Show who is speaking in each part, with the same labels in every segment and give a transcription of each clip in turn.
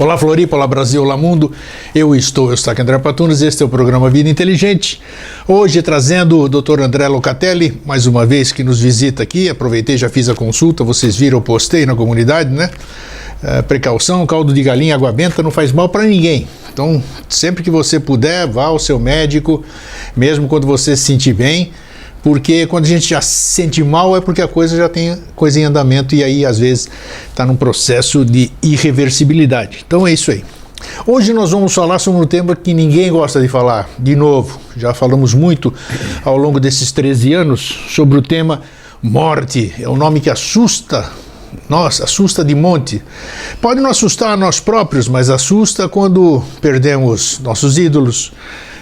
Speaker 1: Olá Floripa, olá Brasil, olá Mundo, eu estou André Patunas, este é o programa Vida Inteligente, hoje trazendo o Dr. André Locatelli, mais uma vez que nos visita aqui, aproveitei, já fiz a consulta, vocês viram, eu postei na comunidade, né? Precaução, caldo de galinha, água benta não faz mal para ninguém, então sempre que você puder, vá ao seu médico, mesmo quando você se sentir bem, porque quando a gente já se sente mal é porque a coisa já tem coisa em andamento e aí às vezes está num processo de irreversibilidade. Então é isso aí. Hoje nós vamos falar sobre um tema que ninguém gosta de falar. De novo, já falamos muito ao longo desses 13 anos sobre o tema morte. É um nome que assusta, nossa, assusta de monte. Pode não assustar a nós próprios, mas assusta quando perdemos nossos ídolos,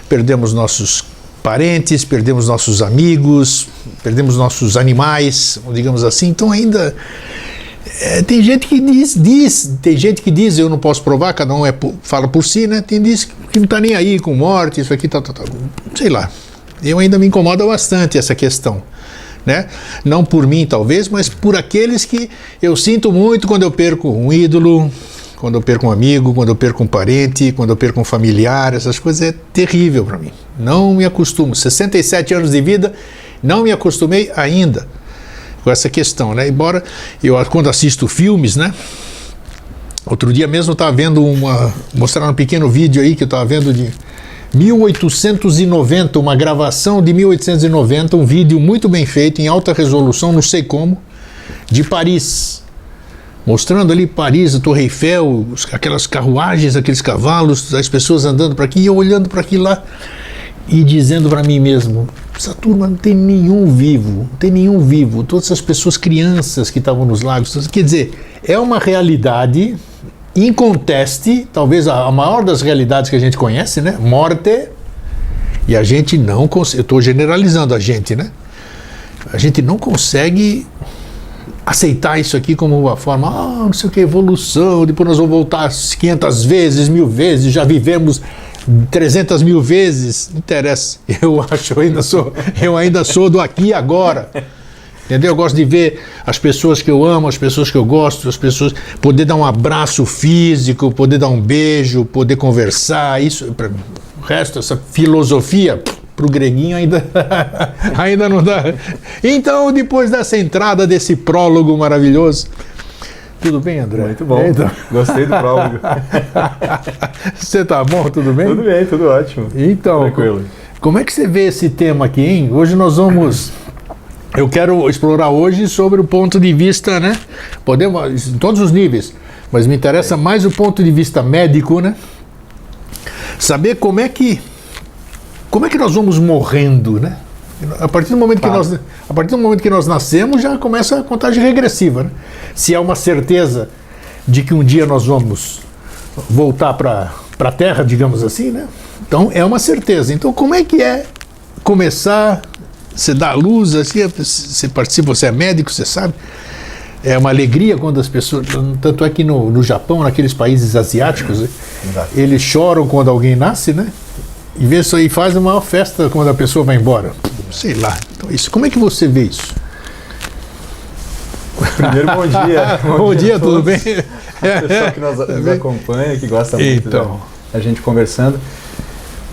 Speaker 1: perdemos nossos parentes, perdemos nossos amigos, perdemos nossos animais, digamos assim. Então ainda tem gente que tem gente que diz, eu não posso provar, cada um fala por si, né? Tem diz que não está nem aí com morte, isso aqui tá, sei lá. Eu ainda me incomoda bastante essa questão, né? Não por mim talvez, mas por aqueles que eu sinto muito quando eu perco um ídolo, quando eu perco um amigo, quando eu perco um parente, quando eu perco um familiar, essas coisas é terrível para mim. Não me acostumo. 67 anos de vida, não me acostumei ainda com essa questão, né? Embora eu, quando assisto filmes, né? Outro dia mesmo eu estava vendo mostraram um pequeno vídeo aí que eu estava vendo de 1890, uma gravação de 1890, um vídeo muito bem feito, em alta resolução, não sei como, de Paris. Mostrando ali Paris, a Torre Eiffel, aquelas carruagens, aqueles cavalos, as pessoas andando para aqui e eu olhando para aqui lá e dizendo para mim mesmo, essa turma não tem nenhum vivo, todas essas pessoas, crianças que estavam nos lagos, quer dizer, é uma realidade inconteste, talvez a maior das realidades que a gente conhece, né? Morte, e a gente não consegue, eu estou generalizando a gente, né? A gente não consegue aceitar isso aqui como uma forma, não sei o que, evolução, depois nós vamos voltar 500 vezes, 1000 vezes, já vivemos 300 mil vezes, não interessa, eu ainda sou do aqui e agora, entendeu? Eu gosto de ver as pessoas que eu amo, as pessoas que eu gosto, as pessoas, poder dar um abraço físico, poder dar um beijo, poder conversar, isso, o resto, essa filosofia, para o greguinho ainda não dá. Então, depois dessa entrada, desse prólogo maravilhoso, tudo bem, André?
Speaker 2: Muito bom, então. Gostei do prólogo.
Speaker 1: Você tá bom, tudo bem?
Speaker 2: Tudo bem, tudo ótimo.
Speaker 1: Então, tranquilo. Como é que você vê esse tema aqui, hein? Hoje eu quero explorar hoje sobre o ponto de vista, né? Podemos, em todos os níveis, mas me interessa mais o ponto de vista médico, né? Saber como é que nós vamos morrendo, né? A partir do momento que nós nascemos, já começa a contagem regressiva, né? Se há uma certeza de que um dia nós vamos voltar para a Terra, digamos assim, né? Então é uma certeza. Então como é que é começar, você dá a luz, assim, você participa, você é médico, você sabe? É uma alegria quando as pessoas, tanto é que no Japão, naqueles países asiáticos, eles choram quando alguém nasce, né? E vê isso aí, faz uma maior festa quando a pessoa vai embora. Sei lá. Então, isso, como é que você vê isso?
Speaker 2: Primeiro, bom dia.
Speaker 1: Bom dia, tudo bem?
Speaker 2: O pessoal que nos acompanha, que gosta muito da gente conversando.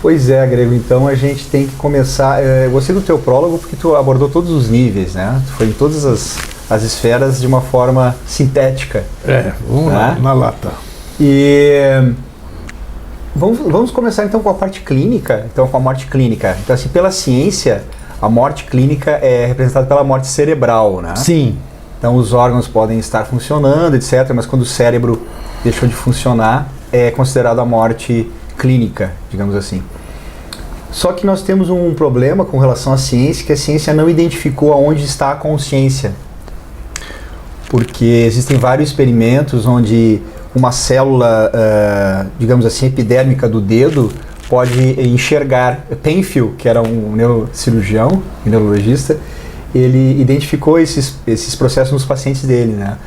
Speaker 2: Pois é, Grego, então a gente tem que começar. Eu gostei do teu prólogo porque tu abordou todos os níveis, né? Tu foi em todas as esferas de uma forma sintética.
Speaker 1: Vamos lá, na lata.
Speaker 2: E vamos começar então com a parte clínica, então com a morte clínica. Então assim, pela ciência, a morte clínica é representada pela morte cerebral, né?
Speaker 1: Sim.
Speaker 2: Então os órgãos podem estar funcionando, etc., mas quando o cérebro deixou de funcionar, é considerado a morte clínica, digamos assim. Só que nós temos um problema com relação à ciência, que a ciência não identificou aonde está a consciência. Porque existem vários experimentos onde uma célula, digamos assim, epidérmica do dedo pode enxergar. Penfield, que era um neurocirurgião, neurologista, ele identificou esses processos nos pacientes dele, né?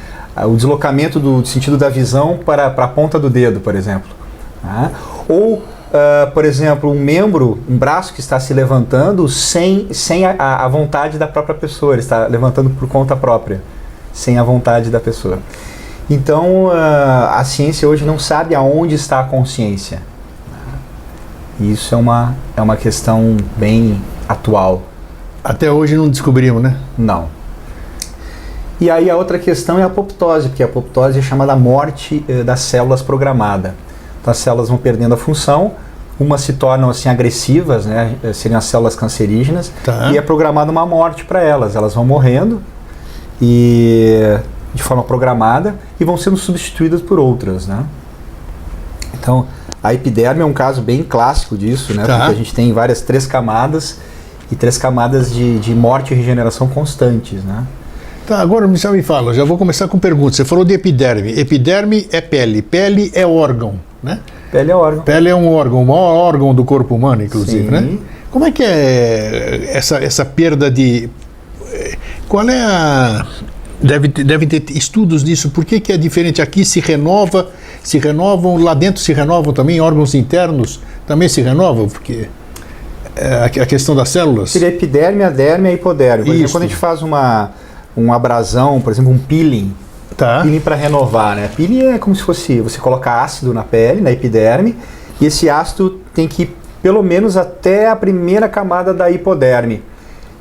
Speaker 2: O deslocamento do sentido da visão para a ponta do dedo, por exemplo. Né? Ou, por exemplo, um braço que está se levantando sem a vontade da própria pessoa, ele está levantando por conta própria, sem a vontade da pessoa. Então, a ciência hoje não sabe aonde está a consciência. E isso é uma questão bem atual.
Speaker 1: Até hoje não descobrimos, né?
Speaker 2: Não. E aí a outra questão é a apoptose, porque a apoptose é chamada morte das células programada. Então as células vão perdendo a função, umas se tornam assim agressivas, né? Seriam as células cancerígenas, e é programada uma morte para elas. Elas vão morrendo e de forma programada e vão sendo substituídas por outras, né? Então a epiderme é um caso bem clássico disso, né? Porque a gente tem três camadas e 3 camadas de morte e regeneração constantes, né?
Speaker 1: Tá, agora já me fala, já vou começar com perguntas. Você falou de epiderme. Epiderme é pele, pele é órgão, né?
Speaker 2: Pele é órgão.
Speaker 1: Pele é um órgão, o maior órgão do corpo humano, inclusive,
Speaker 2: Sim.
Speaker 1: né? Como é que é essa perda de... Qual é a... Deve ter estudos nisso. Por que é diferente? Aqui se renovam, lá dentro se renovam também, órgãos internos também se renovam, porque a questão das células...
Speaker 2: Seria epiderme, a derme e a hipoderme. Por exemplo, quando a gente faz uma abrasão, por exemplo, um peeling, peeling para renovar, né? Peeling é como se fosse você colocar ácido na pele, na epiderme, e esse ácido tem que ir pelo menos até a primeira camada da hipoderme.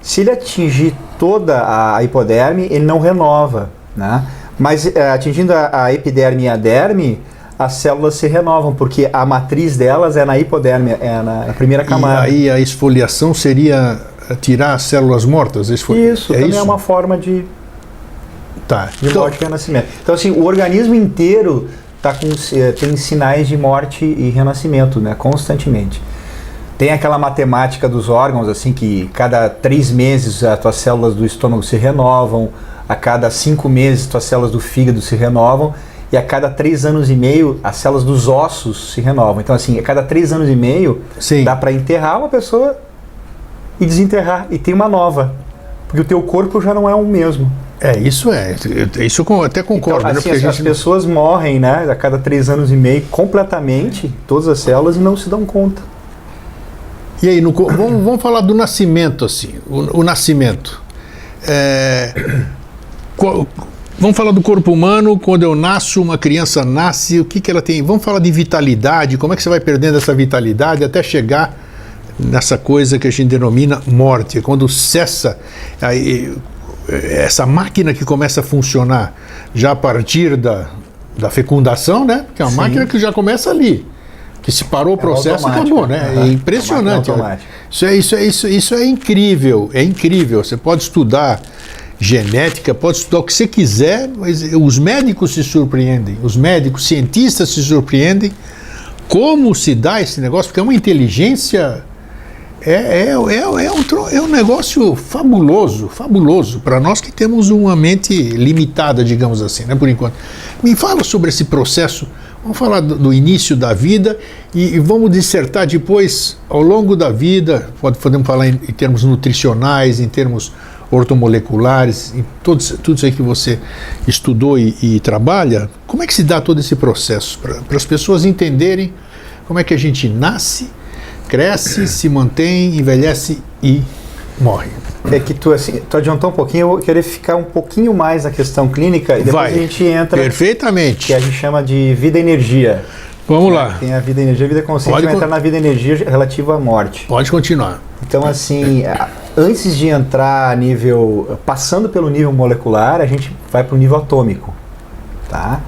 Speaker 2: Se ele atingir toda a hipoderme, ele não renova, né? Mas atingindo a epiderme e a derme, as células se renovam, porque a matriz delas é na hipoderme, é na primeira camada.
Speaker 1: E aí a esfoliação seria tirar as células mortas?
Speaker 2: Isso, também é uma forma de morte e renascimento. Então, assim, o organismo inteiro tem sinais de morte e renascimento, né, constantemente. Tem aquela matemática dos órgãos, assim, que cada 3 meses as tuas células do estômago se renovam, a cada 5 meses as tuas células do fígado se renovam, e a cada 3 anos e meio as células dos ossos se renovam. Então, assim, a cada 3 anos e meio dá para enterrar uma pessoa e desenterrar, e tem uma nova, porque o teu corpo já não é o mesmo.
Speaker 1: Isso eu até concordo.
Speaker 2: Então, assim, as pessoas morrem, né, a cada 3 anos e meio completamente, todas as células, e não se dão conta.
Speaker 1: E aí, vamos falar do nascimento, assim, o nascimento. Vamos falar do corpo humano, quando eu nasço, uma criança nasce, o que ela tem? Vamos falar de vitalidade, como é que você vai perdendo essa vitalidade até chegar nessa coisa que a gente denomina morte, quando cessa essa máquina que começa a funcionar já a partir da fecundação, né? Que é uma máquina que já começa ali. Que se parou o processo, acabou, né? É impressionante. Isso é incrível, é incrível. Você pode estudar genética, pode estudar o que você quiser, mas os médicos se surpreendem, os médicos, cientistas se surpreendem como se dá esse negócio, porque é uma inteligência, é um negócio fabuloso, fabuloso, para nós que temos uma mente limitada, digamos assim, né, por enquanto. Me fala sobre esse processo. Vamos falar do início da vida e vamos dissertar depois, ao longo da vida, podemos falar em termos nutricionais, em termos ortomoleculares, em tudo isso aí que você estudou e trabalha. Como é que se dá todo esse processo? Para as pessoas entenderem como é que a gente nasce, cresce, se mantém, envelhece e morre.
Speaker 2: É que tu adiantou um pouquinho, eu vou querer ficar um pouquinho mais na questão clínica e depois a gente entra...
Speaker 1: Perfeitamente.
Speaker 2: Que a gente chama de vida e energia.
Speaker 1: Vamos lá.
Speaker 2: Tem a vida e energia, a vida consciente, vai entrar na vida e energia relativa à morte.
Speaker 1: Pode continuar.
Speaker 2: Então, assim, antes de entrar a nível... Passando pelo nível molecular, a gente vai para o nível atômico, tá?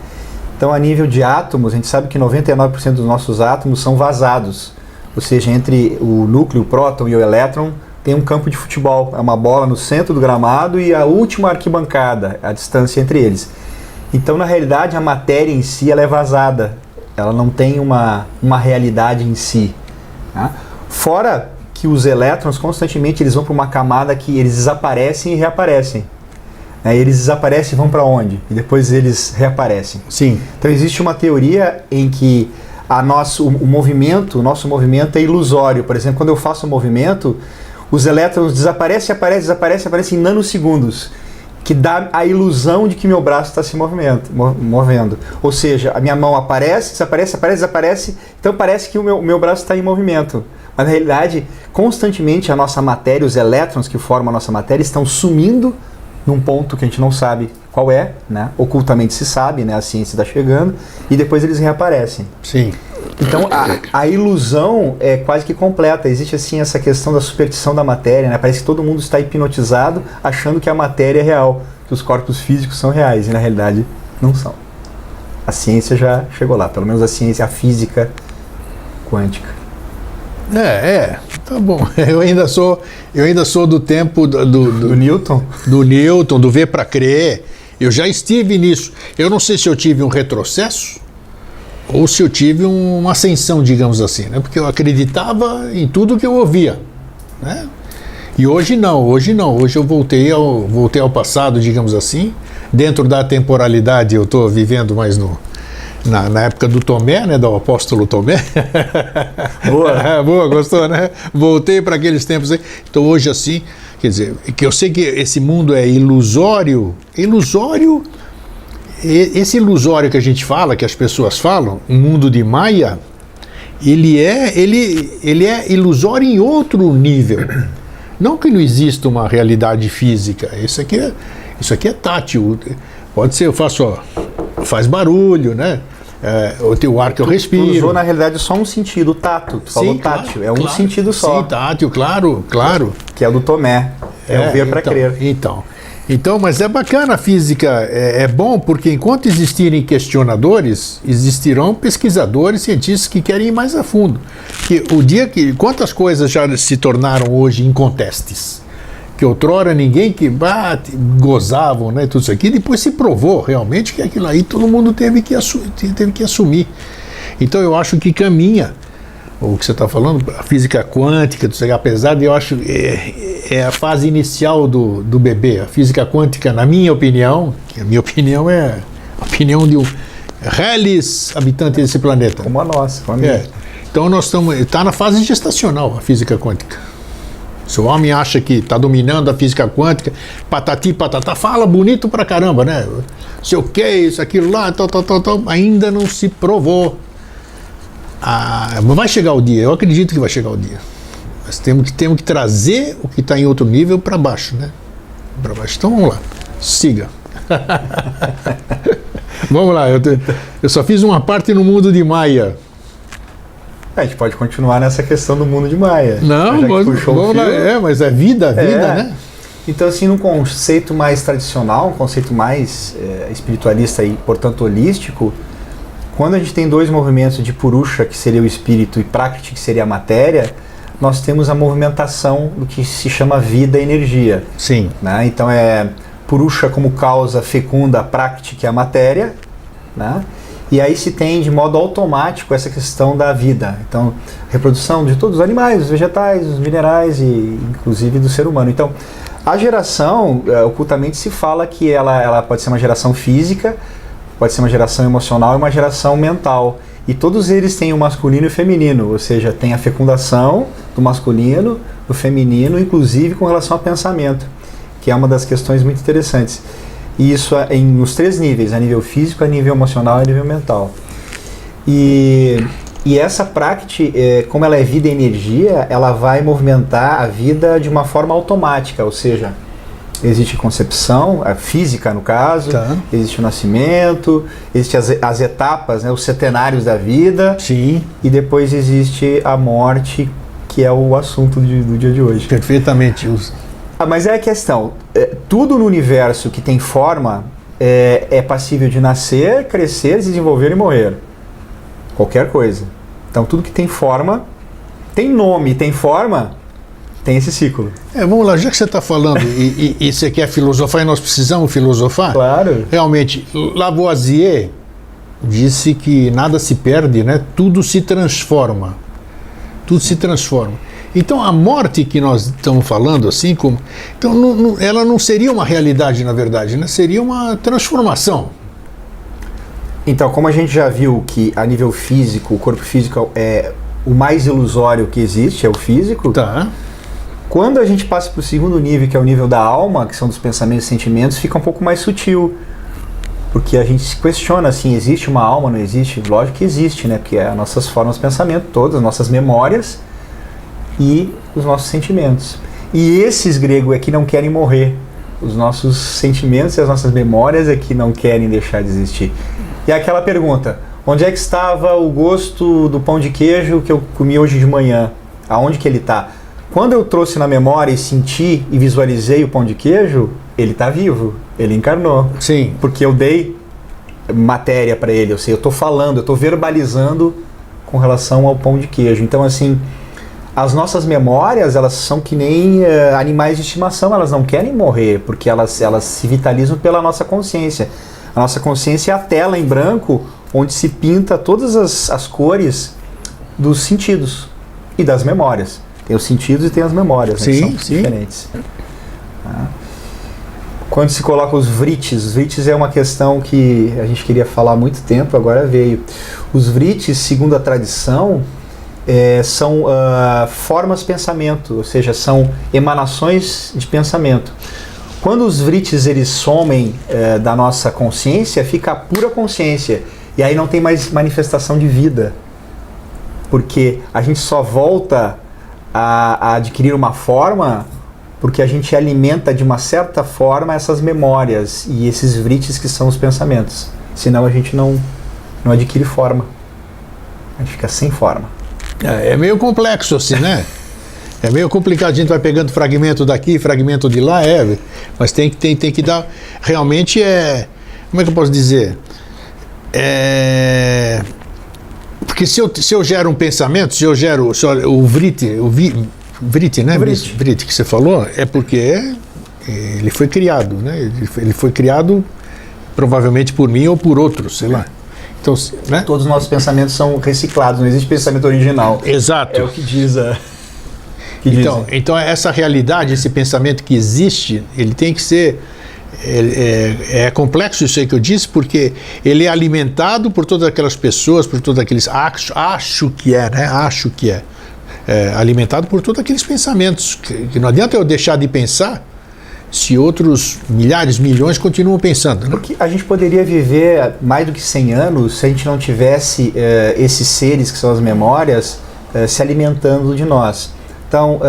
Speaker 2: Então, a nível de átomos, a gente sabe que 99% dos nossos átomos são vazados. Ou seja, entre o núcleo, o próton e o elétron, tem um campo de futebol, é uma bola no centro do gramado e a última arquibancada, a distância entre eles. Então, na realidade, a matéria em si ela é vazada, ela não tem uma realidade em si. Tá? Fora que os elétrons, constantemente, eles vão para uma camada que eles desaparecem e reaparecem. Eles desaparecem e vão para onde? E depois eles reaparecem.
Speaker 1: Sim.
Speaker 2: Então, existe uma teoria em que o nosso movimento é ilusório. Por exemplo, quando eu faço um movimento, os elétrons desaparecem em nanosegundos, que dá a ilusão de que meu braço está se movendo. Ou seja, a minha mão aparece, desaparece, então parece que o meu braço está em movimento. Mas na realidade, constantemente a nossa matéria, os elétrons que formam a nossa matéria, estão sumindo num ponto que a gente não sabe qual é, né? Ocultamente se sabe, né? A ciência está chegando, e depois eles reaparecem.
Speaker 1: Sim.
Speaker 2: Então a ilusão é quase que completa. Existe assim essa questão da superstição da matéria, né? Parece que todo mundo está hipnotizado achando que a matéria é real, que os corpos físicos são reais, e na realidade não são. A ciência já chegou lá, pelo menos a ciência, a física quântica.
Speaker 1: Tá bom. Eu ainda sou do tempo
Speaker 2: Do Newton?
Speaker 1: Do Newton, do ver para crer. Eu já estive nisso. Eu não sei se eu tive um retrocesso ou se eu tive uma ascensão, digamos assim, né? Porque eu acreditava em tudo que eu ouvia, né? E hoje não. Hoje eu voltei ao passado, digamos assim. Dentro da temporalidade, eu estou vivendo mais na época do Tomé, né, do apóstolo Tomé.
Speaker 2: Boa.
Speaker 1: Boa, gostou, né? Voltei para aqueles tempos aí. Então hoje assim, quer dizer, que eu sei que esse mundo é ilusório, esse ilusório que a gente fala, que as pessoas falam, um mundo de Maia, ele é ilusório em outro nível. Não que não exista uma realidade física, isso aqui é tátil. Pode ser, faz barulho, né? O teu ar que eu respiro.
Speaker 2: Tu usou, na realidade, só um sentido, o tato. Tu falou tátil, é um sentido só.
Speaker 1: Sim, tátil, claro.
Speaker 2: Que é o do Tomé, o ver para crer.
Speaker 1: Então, mas é bacana a física, é bom porque enquanto existirem questionadores, existirão pesquisadores, cientistas que querem ir mais a fundo. Quantas coisas já se tornaram hoje incontestes? Que outrora ninguém gozavam, né, tudo isso aqui, depois se provou realmente que aquilo aí todo mundo teve que assumir. Então eu acho que caminha o que você está falando, a física quântica, apesar de eu acho é a fase inicial do bebê. A física quântica, na minha opinião, que a minha opinião é a opinião de um reles habitante desse planeta.
Speaker 2: Como a nossa.
Speaker 1: Então nós está na fase gestacional a física quântica. Se o homem acha que está dominando a física quântica, patati patatá, fala bonito pra caramba, né? Sei o que, isso, aquilo lá, tal, ainda não se provou. Vai chegar o dia, eu acredito que vai chegar o dia. Mas temos que trazer o que está em outro nível para baixo, né? Para baixo. Então vamos lá, siga. Vamos lá, eu só fiz uma parte no mundo de Maia.
Speaker 2: A gente pode continuar nessa questão do mundo de Maia.
Speaker 1: Não, vamos lá, mas é vida, né?
Speaker 2: Então, assim, num conceito mais tradicional, um conceito mais espiritualista e, portanto, holístico, quando a gente tem dois movimentos de Purusha, que seria o espírito, e Prakriti, que seria a matéria, nós temos a movimentação do que se chama vida e energia.
Speaker 1: Sim.
Speaker 2: Né? Então, Purusha como causa fecunda, Prakriti, que é a matéria, né? E aí se tem de modo automático essa questão da vida. Então, reprodução de todos os animais, os vegetais, os minerais e inclusive do ser humano. Então, a geração, ocultamente se fala que ela pode ser uma geração física, pode ser uma geração emocional e uma geração mental. E todos eles têm o masculino e o feminino, ou seja, tem a fecundação do masculino, do feminino, inclusive com relação ao pensamento, que é uma das questões muito interessantes. E isso nos três níveis, a nível físico, a nível emocional e a nível mental. E essa Prakriti, como ela é vida e energia, ela vai movimentar a vida de uma forma automática, ou seja, existe concepção, a física no caso, existe o nascimento, existem as etapas, né, os setenários da vida.
Speaker 1: Sim.
Speaker 2: E depois existe a morte, que é o assunto do dia de hoje.
Speaker 1: Perfeitamente.
Speaker 2: Mas é a questão, tudo no universo que tem forma é passível de nascer, crescer, desenvolver e morrer. Qualquer coisa. Então tudo que tem forma, tem nome, tem forma, tem esse ciclo.
Speaker 1: Vamos lá, já que você está falando e você quer filosofar e nós precisamos filosofar,
Speaker 2: claro.
Speaker 1: Realmente, Lavoisier disse que nada se perde, né? Tudo se transforma. Tudo se transforma. Então a morte que nós estamos falando, assim como. Então ela não seria uma realidade, na verdade, né? Seria uma transformação.
Speaker 2: Então, como a gente já viu que a nível físico, o corpo físico é o mais ilusório que existe, é o físico.
Speaker 1: Tá.
Speaker 2: Quando a gente passa para o segundo nível, que é o nível da alma, que são dos pensamentos e sentimentos, fica um pouco mais sutil. Porque a gente se questiona assim, existe uma alma, não existe? Lógico que existe, né? Porque é as nossas formas de pensamento, todas as nossas memórias e os nossos sentimentos. E esses gregos é que não querem morrer. Os nossos sentimentos e as nossas memórias é que não querem deixar de existir. E aquela pergunta, onde é que estava o gosto do pão de queijo que eu comi hoje de manhã? Aonde que ele está? Quando eu trouxe na memória e senti e visualizei o pão de queijo, ele está vivo, ele encarnou.
Speaker 1: Sim.
Speaker 2: Porque eu dei matéria para ele, eu estou falando, eu estou verbalizando com relação ao pão de queijo. Então, assim, as nossas memórias, elas são que nem animais de estimação, elas não querem morrer, porque elas se vitalizam pela nossa consciência. A nossa consciência é a tela em branco, onde se pinta todas as cores dos sentidos e das memórias. Tem os sentidos e tem as memórias, né,
Speaker 1: sim,
Speaker 2: que são diferentes. Quando se coloca os vritis é uma questão que a gente queria falar há muito tempo, agora veio. Os vritis, segundo a tradição, são formas de pensamento, ou seja, são emanações de pensamento. Quando os vritis eles somem da nossa consciência, fica a pura consciência, e aí não tem mais manifestação de vida, porque a gente só volta a adquirir uma forma porque a gente alimenta de uma certa forma essas memórias e esses vritis que são os pensamentos. Senão a gente não adquire forma. A gente fica sem forma.
Speaker 1: É meio complexo assim, né? É meio complicado, a gente vai pegando fragmento daqui, fragmento de lá, mas tem que dar, realmente como é que eu posso dizer? Porque se eu gero um pensamento, se eu gero o vriti, né? Vriti que você falou, é porque ele foi criado, né? Ele foi criado provavelmente por mim ou por outros, sei lá. Então, né?
Speaker 2: Todos os nossos pensamentos são reciclados, não existe pensamento original.
Speaker 1: Exato.
Speaker 2: É o que diz
Speaker 1: Então essa realidade, esse pensamento que existe, ele tem que ser... É complexo isso aí que eu disse, porque ele é alimentado por todas aquelas pessoas, por todos aqueles... Acho que é, né? Acho que é. Alimentado por todos aqueles pensamentos. Que não adianta eu deixar de pensar se outros milhares, milhões continuam pensando. Né?
Speaker 2: Porque a gente poderia viver mais do que 100 anos se a gente não tivesse esses seres, que são as memórias, se alimentando de nós. Então,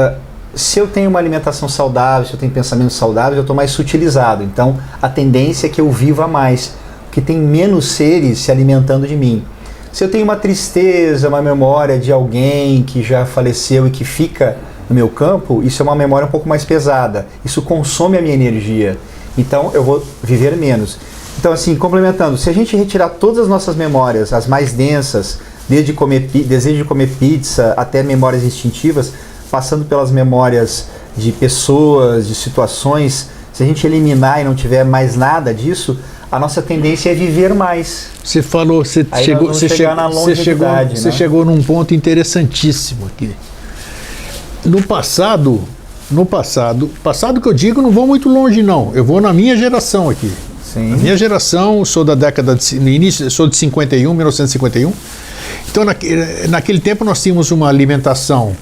Speaker 2: se eu tenho uma alimentação saudável, se eu tenho pensamentos saudáveis, eu estou mais sutilizado. Então, a tendência é que eu viva mais, porque tem menos seres se alimentando de mim. Se eu tenho uma tristeza, uma memória de alguém que já faleceu e que fica no meu campo, isso é uma memória um pouco mais pesada. Isso consome a minha energia. Então, eu vou viver menos. Então, assim, complementando, se a gente retirar todas as nossas memórias, as mais densas, desde desejo de comer pizza até memórias instintivas, passando pelas memórias de pessoas, de situações, se a gente eliminar e não tiver mais nada disso, a nossa tendência é viver mais.
Speaker 1: Você falou, você chegou num ponto interessantíssimo aqui. No passado que eu digo, não vou muito longe não, eu vou na minha geração aqui.
Speaker 2: Sim.
Speaker 1: A minha geração, sou da década no início, sou de 1951. Então naquele tempo nós tínhamos uma alimentação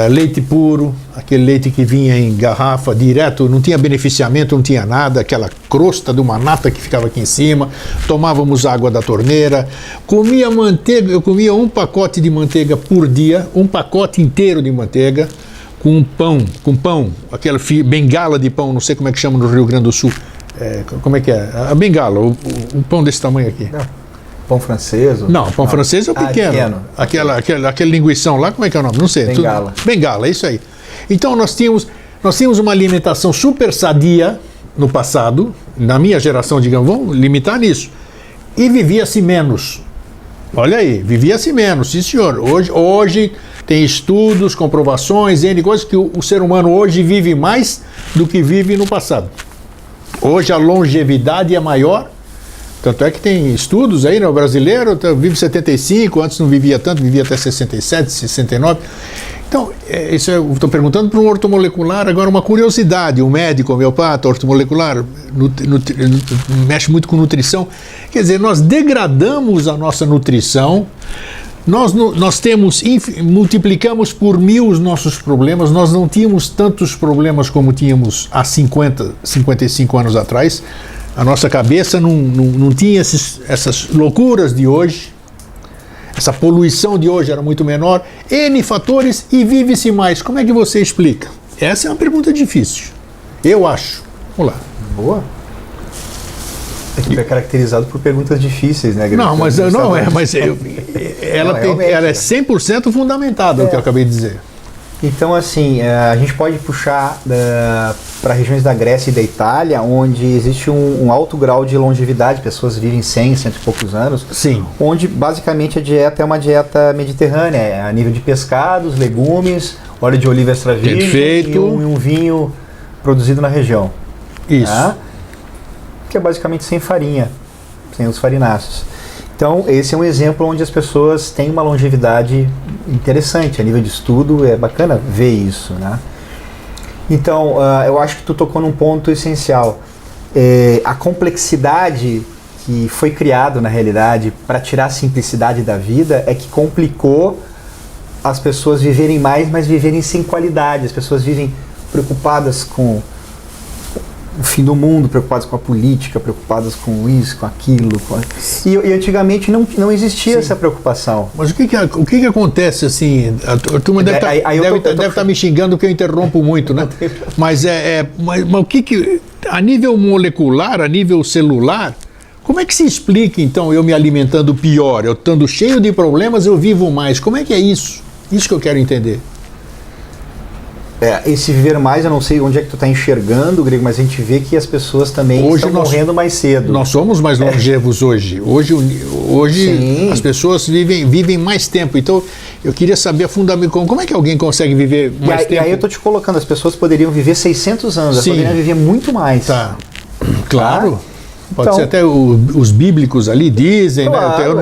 Speaker 1: leite puro, aquele leite que vinha em garrafa direto, não tinha beneficiamento, não tinha nada, aquela crosta de uma nata que ficava aqui em cima, tomávamos água da torneira, comia manteiga, eu comia um pacote de manteiga por dia, um pacote inteiro de manteiga, com pão, aquela bengala de pão, não sei como é que chama no Rio Grande do Sul, como é que é? A bengala, um pão desse tamanho aqui.
Speaker 2: Não. Pão francês?
Speaker 1: Não, pão francês é o pequeno. Aquele linguição lá, como é que é o nome? Não sei.
Speaker 2: Bengala.
Speaker 1: Bengala, é isso aí. Então nós tínhamos uma alimentação super sadia no passado, na minha geração, digamos, vamos limitar nisso. E vivia-se menos. Olha aí, vivia-se menos, sim senhor. Hoje tem estudos, comprovações, N coisas que o ser humano hoje vive mais do que vive no passado. Hoje a longevidade é maior. Tanto é que tem estudos aí, né? O brasileiro vive 75, antes não vivia tanto, vivia até 67, 69. Então, isso eu estou perguntando para um ortomolecular, agora uma curiosidade, um médico, homeopata, ortomolecular, mexe muito com nutrição. Quer dizer, nós degradamos a nossa nutrição, nós multiplicamos por 1000 os nossos problemas, nós não tínhamos tantos problemas como tínhamos há 50, 55 anos atrás. A nossa cabeça não tinha essas loucuras de hoje, essa poluição de hoje era muito menor, N fatores e vive-se mais. Como é que você explica? Essa é uma pergunta difícil, eu acho. Vamos lá.
Speaker 2: Boa. É caracterizado por perguntas difíceis, né, Greg?
Speaker 1: Não, mas ela é 100% fundamentada, o que eu acabei de dizer.
Speaker 2: Então, assim, a gente pode puxar para regiões da Grécia e da Itália, onde existe um alto grau de longevidade, pessoas vivem 100 e poucos anos.
Speaker 1: Sim.
Speaker 2: Onde, basicamente, a dieta é uma dieta mediterrânea, a nível de pescados, legumes, óleo de oliva extra virgem e um vinho produzido na região.
Speaker 1: Isso.
Speaker 2: Tá? Que é basicamente sem farinha, sem os farináceos. Então, esse é um exemplo onde as pessoas têm uma longevidade interessante. A nível de estudo, é bacana ver isso, né? Então, eu acho que tu tocou num ponto essencial. A complexidade que foi criado, na realidade, para tirar a simplicidade da vida, é que complicou as pessoas viverem mais, mas viverem sem qualidade. As pessoas vivem preocupadas com o fim do mundo, preocupadas com a política, preocupadas com isso, com aquilo. E antigamente não existia essa preocupação.
Speaker 1: Mas o que acontece assim? A turma deve estar me xingando porque eu interrompo muito, né? Mas o que a nível molecular, a nível celular, como é que se explica então eu me alimentando pior? Eu estando cheio de problemas, eu vivo mais. Como é que é isso? Isso que eu quero entender.
Speaker 2: Esse viver mais, eu não sei onde é que tu está enxergando, Grego, mas a gente vê que as pessoas também estão morrendo mais cedo.
Speaker 1: Nós somos mais longevos hoje. Hoje as pessoas vivem mais tempo. Então, eu queria saber fundamentalmente como é que alguém consegue viver mais tempo.
Speaker 2: E aí eu estou te colocando, as pessoas poderiam viver 600 anos, elas poderiam viver muito mais.
Speaker 1: Tá, claro. Pode ser até os bíblicos ali dizem, claro, né? Eu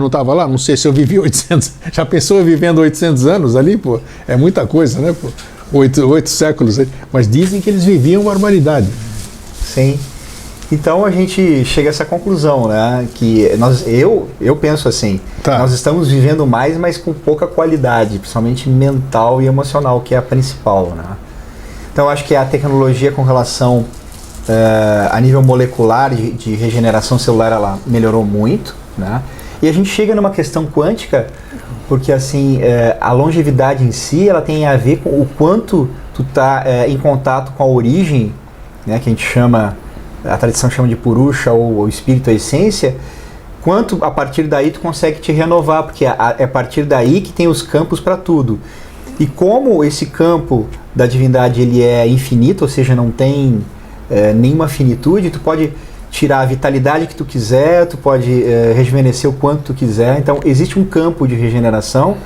Speaker 1: não estava lá, não sei se eu vivi 800. Já pensou eu vivendo 800 anos ali, pô? É muita coisa, né, pô? 8 séculos. Mas dizem que eles viviam barbaridade.
Speaker 2: Sim. Então a gente chega a essa conclusão, né? Que eu penso assim, nós estamos vivendo mais, mas com pouca qualidade, principalmente mental e emocional, que é a principal, né? Então acho que a tecnologia com relação a nível molecular de regeneração celular, ela melhorou muito, né? E a gente chega numa questão quântica, porque assim, a longevidade em si, ela tem a ver com o quanto tu tá em contato com a origem, né, que a gente chama, a tradição chama de Purusha, ou espírito, a essência, quanto a partir daí tu consegue te renovar, porque é a partir daí que tem os campos para tudo. E como esse campo da divindade ele é infinito, ou seja, não tem nenhuma finitude, tu pode tirar a vitalidade que tu quiser, tu pode rejuvenescer o quanto tu quiser. Então existe um campo de regeneração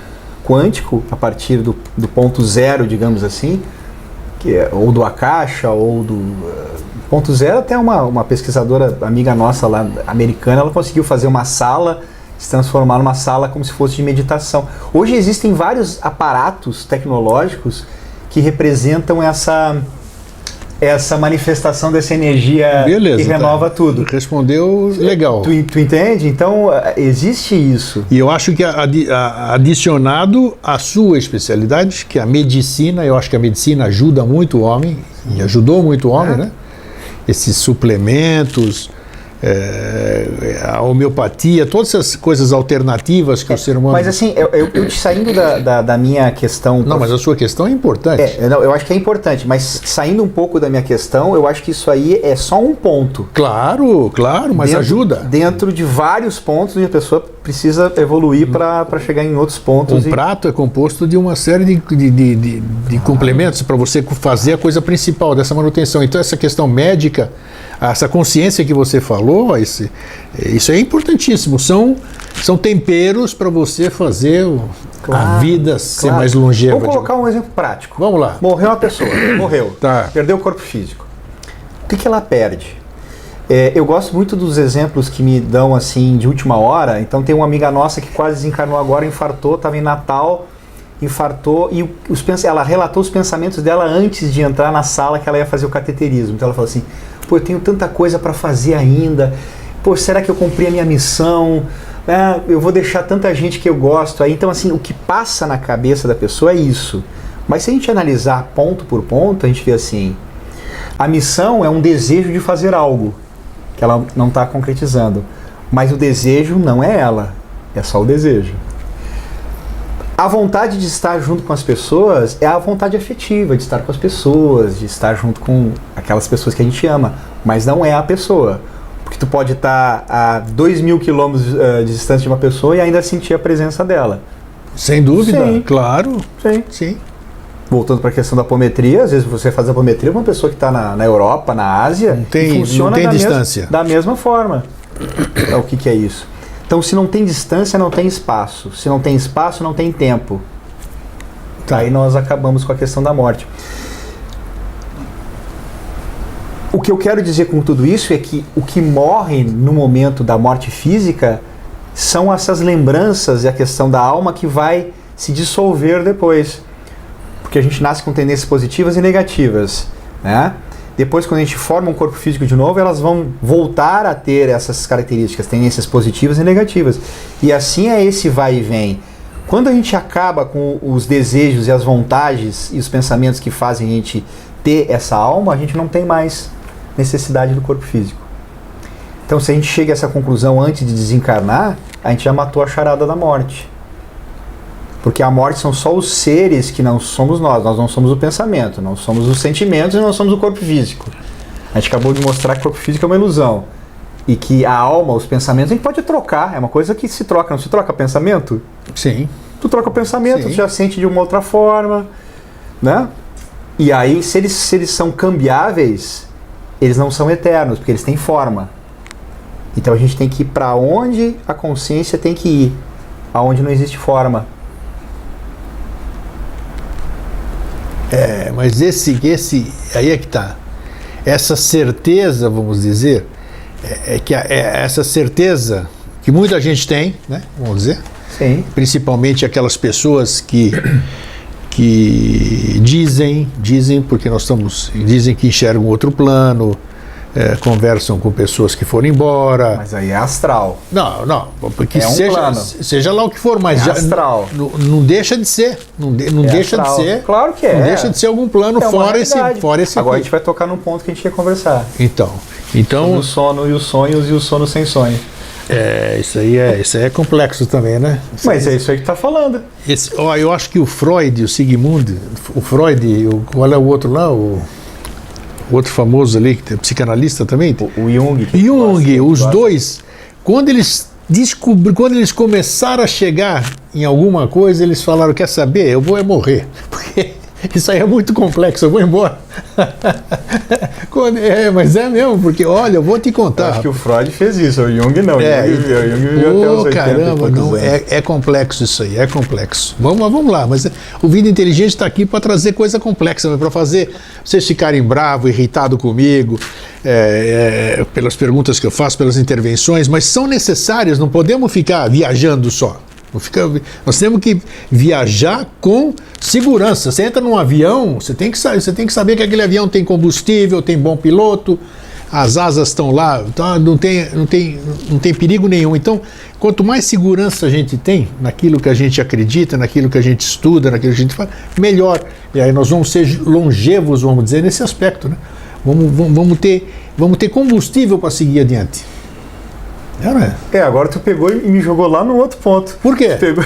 Speaker 2: quântico a partir do ponto zero, digamos assim, ou do Akasha, ou do ponto zero. Até uma pesquisadora amiga nossa lá, americana, ela conseguiu fazer uma sala, se transformar numa sala como se fosse de meditação. Hoje existem vários aparatos tecnológicos que representam essa manifestação dessa energia.
Speaker 1: Beleza,
Speaker 2: que renova tudo.
Speaker 1: Respondeu legal.
Speaker 2: Tu entende? Então, existe isso.
Speaker 1: E eu acho que adicionado à sua especialidade, que é a medicina, eu acho que a medicina ajuda muito o homem, e ajudou muito o homem, né? Esses suplementos, a homeopatia, todas essas coisas alternativas que o ser humano...
Speaker 2: Mas assim, eu saindo da minha questão...
Speaker 1: Não, mas a sua questão é importante.
Speaker 2: Eu acho que é importante, mas saindo um pouco da minha questão, eu acho que isso aí é só um ponto.
Speaker 1: Claro, mas ajuda.
Speaker 2: Dentro de vários pontos, a pessoa precisa evoluir para chegar em outros pontos.
Speaker 1: Prato é composto de uma série de complementos para você fazer a coisa principal dessa manutenção. Então essa questão médica, essa consciência que você falou, isso é importantíssimo. São temperos para você fazer a vida ser mais longeva.
Speaker 2: Vou colocar um exemplo prático.
Speaker 1: Vamos lá.
Speaker 2: Morreu uma pessoa, perdeu o corpo físico. O que ela perde? Eu gosto muito dos exemplos que me dão assim de última hora. Então tem uma amiga nossa que quase desencarnou agora, infartou, estava em Natal, infartou, e ela relatou os pensamentos dela antes de entrar na sala que ela ia fazer o cateterismo. Então ela falou assim: pô, eu tenho tanta coisa para fazer ainda, pô, será que eu cumpri a minha missão? Eu vou deixar tanta gente que eu gosto aí. Então assim, o que passa na cabeça da pessoa é isso. Mas se a gente analisar ponto por ponto, a gente vê assim, a missão é um desejo de fazer algo que ela não está concretizando, mas o desejo não é ela, é só o desejo. A vontade de estar junto com as pessoas é a vontade afetiva, de estar com as pessoas, de estar junto com aquelas pessoas que a gente ama, mas não é a pessoa. Porque tu pode estar a 2.000 quilômetros de distância de uma pessoa e ainda sentir a presença dela.
Speaker 1: Sem dúvida,
Speaker 2: Sim.
Speaker 1: claro.
Speaker 2: Sim.
Speaker 1: Sim.
Speaker 2: Voltando para a questão da apometria, às vezes você faz a apometria com uma pessoa que está na Europa, na Ásia,
Speaker 1: Não tem,
Speaker 2: e funciona
Speaker 1: não tem distância.
Speaker 2: Da mesma forma. Então, o que é isso? Então, se não tem distância, não tem espaço. Se não tem espaço, não tem tempo.
Speaker 1: Tá.
Speaker 2: Aí nós acabamos com a questão da morte. O que eu quero dizer com tudo isso é que o que morre no momento da morte física são essas lembranças e a questão da alma que vai se dissolver depois. Porque a gente nasce com tendências positivas e negativas, né? Depois, quando a gente forma um corpo físico de novo, elas vão voltar a ter essas características, tendências positivas e negativas. E assim é esse vai e vem. Quando a gente acaba com os desejos e as vontades e os pensamentos que fazem a gente ter essa alma, a gente não tem mais necessidade do corpo físico. Então, se a gente chega a essa conclusão antes de desencarnar, a gente já matou a charada da morte. Porque a morte são só os seres que não somos nós não somos o pensamento, não somos os sentimentos e não somos o corpo físico. A gente acabou de mostrar que o corpo físico é uma ilusão. E que a alma, os pensamentos, a gente pode trocar, é uma coisa que se troca, não se troca pensamento?
Speaker 1: Sim.
Speaker 2: Tu troca o pensamento,
Speaker 1: Sim.
Speaker 2: tu já sente de uma outra forma, né? E aí, se eles são cambiáveis, eles não são eternos, porque eles têm forma. Então a gente tem que ir para onde a consciência tem que ir, aonde não existe forma.
Speaker 1: Mas esse aí é que tá. Essa certeza, vamos dizer, essa certeza que muita gente tem, né? Vamos dizer.
Speaker 2: Sim.
Speaker 1: Principalmente aquelas pessoas que dizem porque dizem que enxergam outro plano, conversam com pessoas que foram embora.
Speaker 2: Mas aí é astral.
Speaker 1: Não, porque
Speaker 2: É um plano.
Speaker 1: seja lá o que for, mas
Speaker 2: É astral.
Speaker 1: Não deixa de ser, não deixa
Speaker 2: astral.
Speaker 1: de ser.
Speaker 2: Claro que é.
Speaker 1: Não deixa de ser algum plano
Speaker 2: É uma
Speaker 1: fora esse
Speaker 2: realidade. Agora a
Speaker 1: aqui.
Speaker 2: gente vai tocar num ponto que a gente quer conversar.
Speaker 1: Então,
Speaker 2: O sono e os sonhos e o sono sem sonho.
Speaker 1: isso aí é complexo também, né?
Speaker 2: Mas é isso aí que tá falando.
Speaker 1: Eu acho que o Freud, o Sigmund, qual é o outro lá? O outro famoso ali, que é psicanalista também?
Speaker 2: O Jung.
Speaker 1: Jung, os dois, quando eles começaram a chegar em alguma coisa, eles falaram, quer saber, eu vou morrer, porque isso aí é muito complexo, eu vou embora. Mas é mesmo, porque olha, eu vou te contar.
Speaker 2: Acho que o Freud fez isso, o Jung não. O Jung viveu até os 80
Speaker 1: caramba, não, é complexo isso aí, é complexo. Vamos lá, mas o Vida Inteligente está aqui para trazer coisa complexa, para fazer vocês ficarem bravos, irritados comigo, pelas perguntas que eu faço, pelas intervenções, mas são necessárias, não podemos ficar viajando só. Nós temos que viajar com segurança. Você entra num avião, você tem que saber que aquele avião tem combustível, tem bom piloto, as asas estão lá, então não tem perigo nenhum. Então, quanto mais segurança a gente tem naquilo que a gente acredita, naquilo que a gente estuda, naquilo que a gente faz, melhor. E aí nós vamos ser longevos, vamos dizer, nesse aspecto, né? Vamos ter combustível para seguir adiante.
Speaker 2: Agora tu pegou e me jogou lá no outro ponto.
Speaker 1: Por quê?
Speaker 2: Tu pegou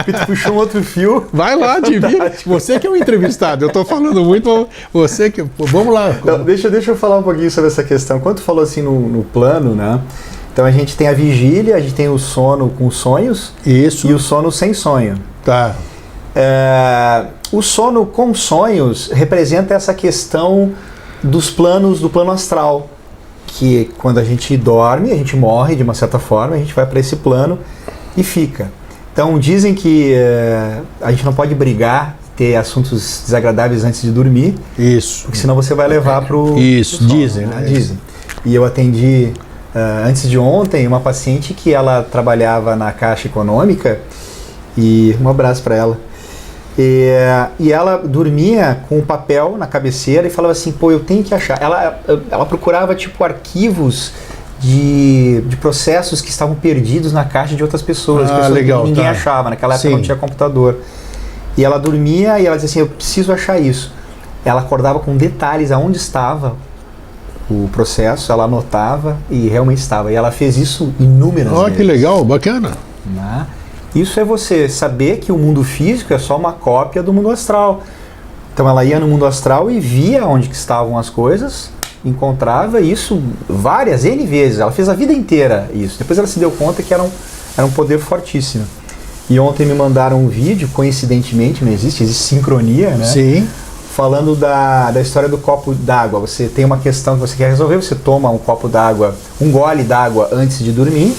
Speaker 2: e tu puxou um outro fio.
Speaker 1: Vai lá, divina. Você que é o entrevistado. Eu estou falando muito, você que... Vamos lá.
Speaker 2: Então, deixa eu falar um pouquinho sobre essa questão. Quando tu falou assim no plano, né? Então a gente tem a vigília, a gente tem o sono com sonhos.
Speaker 1: Isso.
Speaker 2: E o sono sem sonho.
Speaker 1: Tá.
Speaker 2: O sono com sonhos representa essa questão dos planos, do plano astral. Que quando a gente dorme, a gente morre de uma certa forma, a gente vai para esse plano e fica. Então dizem que a gente não pode brigar, ter assuntos desagradáveis antes de dormir.
Speaker 1: Isso.
Speaker 2: Porque senão você vai levar para o
Speaker 1: Isso,
Speaker 2: sono,
Speaker 1: dizem, né?
Speaker 2: Dizem. E eu atendi antes de ontem uma paciente que ela trabalhava na Caixa Econômica, e um abraço para ela. E ela dormia com um papel na cabeceira e falava assim, eu tenho que achar. Ela procurava tipo arquivos de processos que estavam perdidos na caixa de outras pessoas,
Speaker 1: legal,
Speaker 2: que ninguém achava, naquela época. Sim. Não tinha computador. E ela dormia e ela dizia assim, eu preciso achar isso. Ela acordava com detalhes aonde estava o processo, ela anotava e realmente estava. E ela fez isso inúmeras vezes.
Speaker 1: Que legal, bacana.
Speaker 2: Né? Isso é você saber que o mundo físico é só uma cópia do mundo astral. Então ela ia no mundo astral e via onde que estavam as coisas, encontrava isso várias, N vezes. Ela fez a vida inteira isso. Depois ela se deu conta que era um poder fortíssimo. E ontem me mandaram um vídeo, coincidentemente, não existe sincronia, né?
Speaker 1: Sim.
Speaker 2: Falando da história do copo d'água. Você tem uma questão que você quer resolver, você toma um copo d'água, um gole d'água antes de dormir.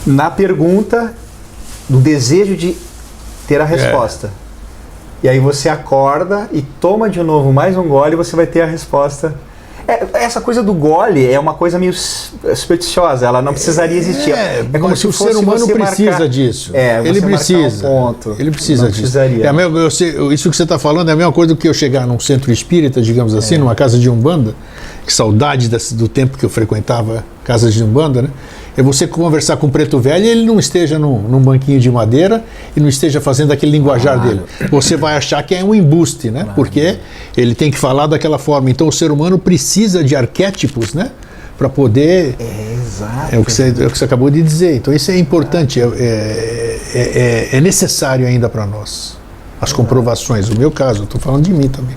Speaker 2: Na pergunta do desejo de ter a resposta. E aí você acorda e toma de novo mais um gole e você vai ter a resposta. Essa coisa do gole é uma coisa meio supersticiosa, ela não precisaria existir.
Speaker 1: Como se o ser humano precisa disso. Ele precisa. Ele precisa disso. Isso que você está falando é a mesma coisa do que eu chegar num centro espírita, digamos assim, numa casa de Umbanda. Que saudade do tempo que eu frequentava casas de Umbanda, né? É você conversar com o preto velho e ele não esteja num banquinho de madeira e não esteja fazendo aquele linguajar dele. Você vai achar que é um embuste, né? Porque ele tem que falar daquela forma. Então o ser humano precisa de arquétipos, né? Para poder...
Speaker 2: Exato.
Speaker 1: É o que você acabou de dizer. Então isso é importante, é necessário ainda para nós. As comprovações. No meu caso, eu estou falando de mim também.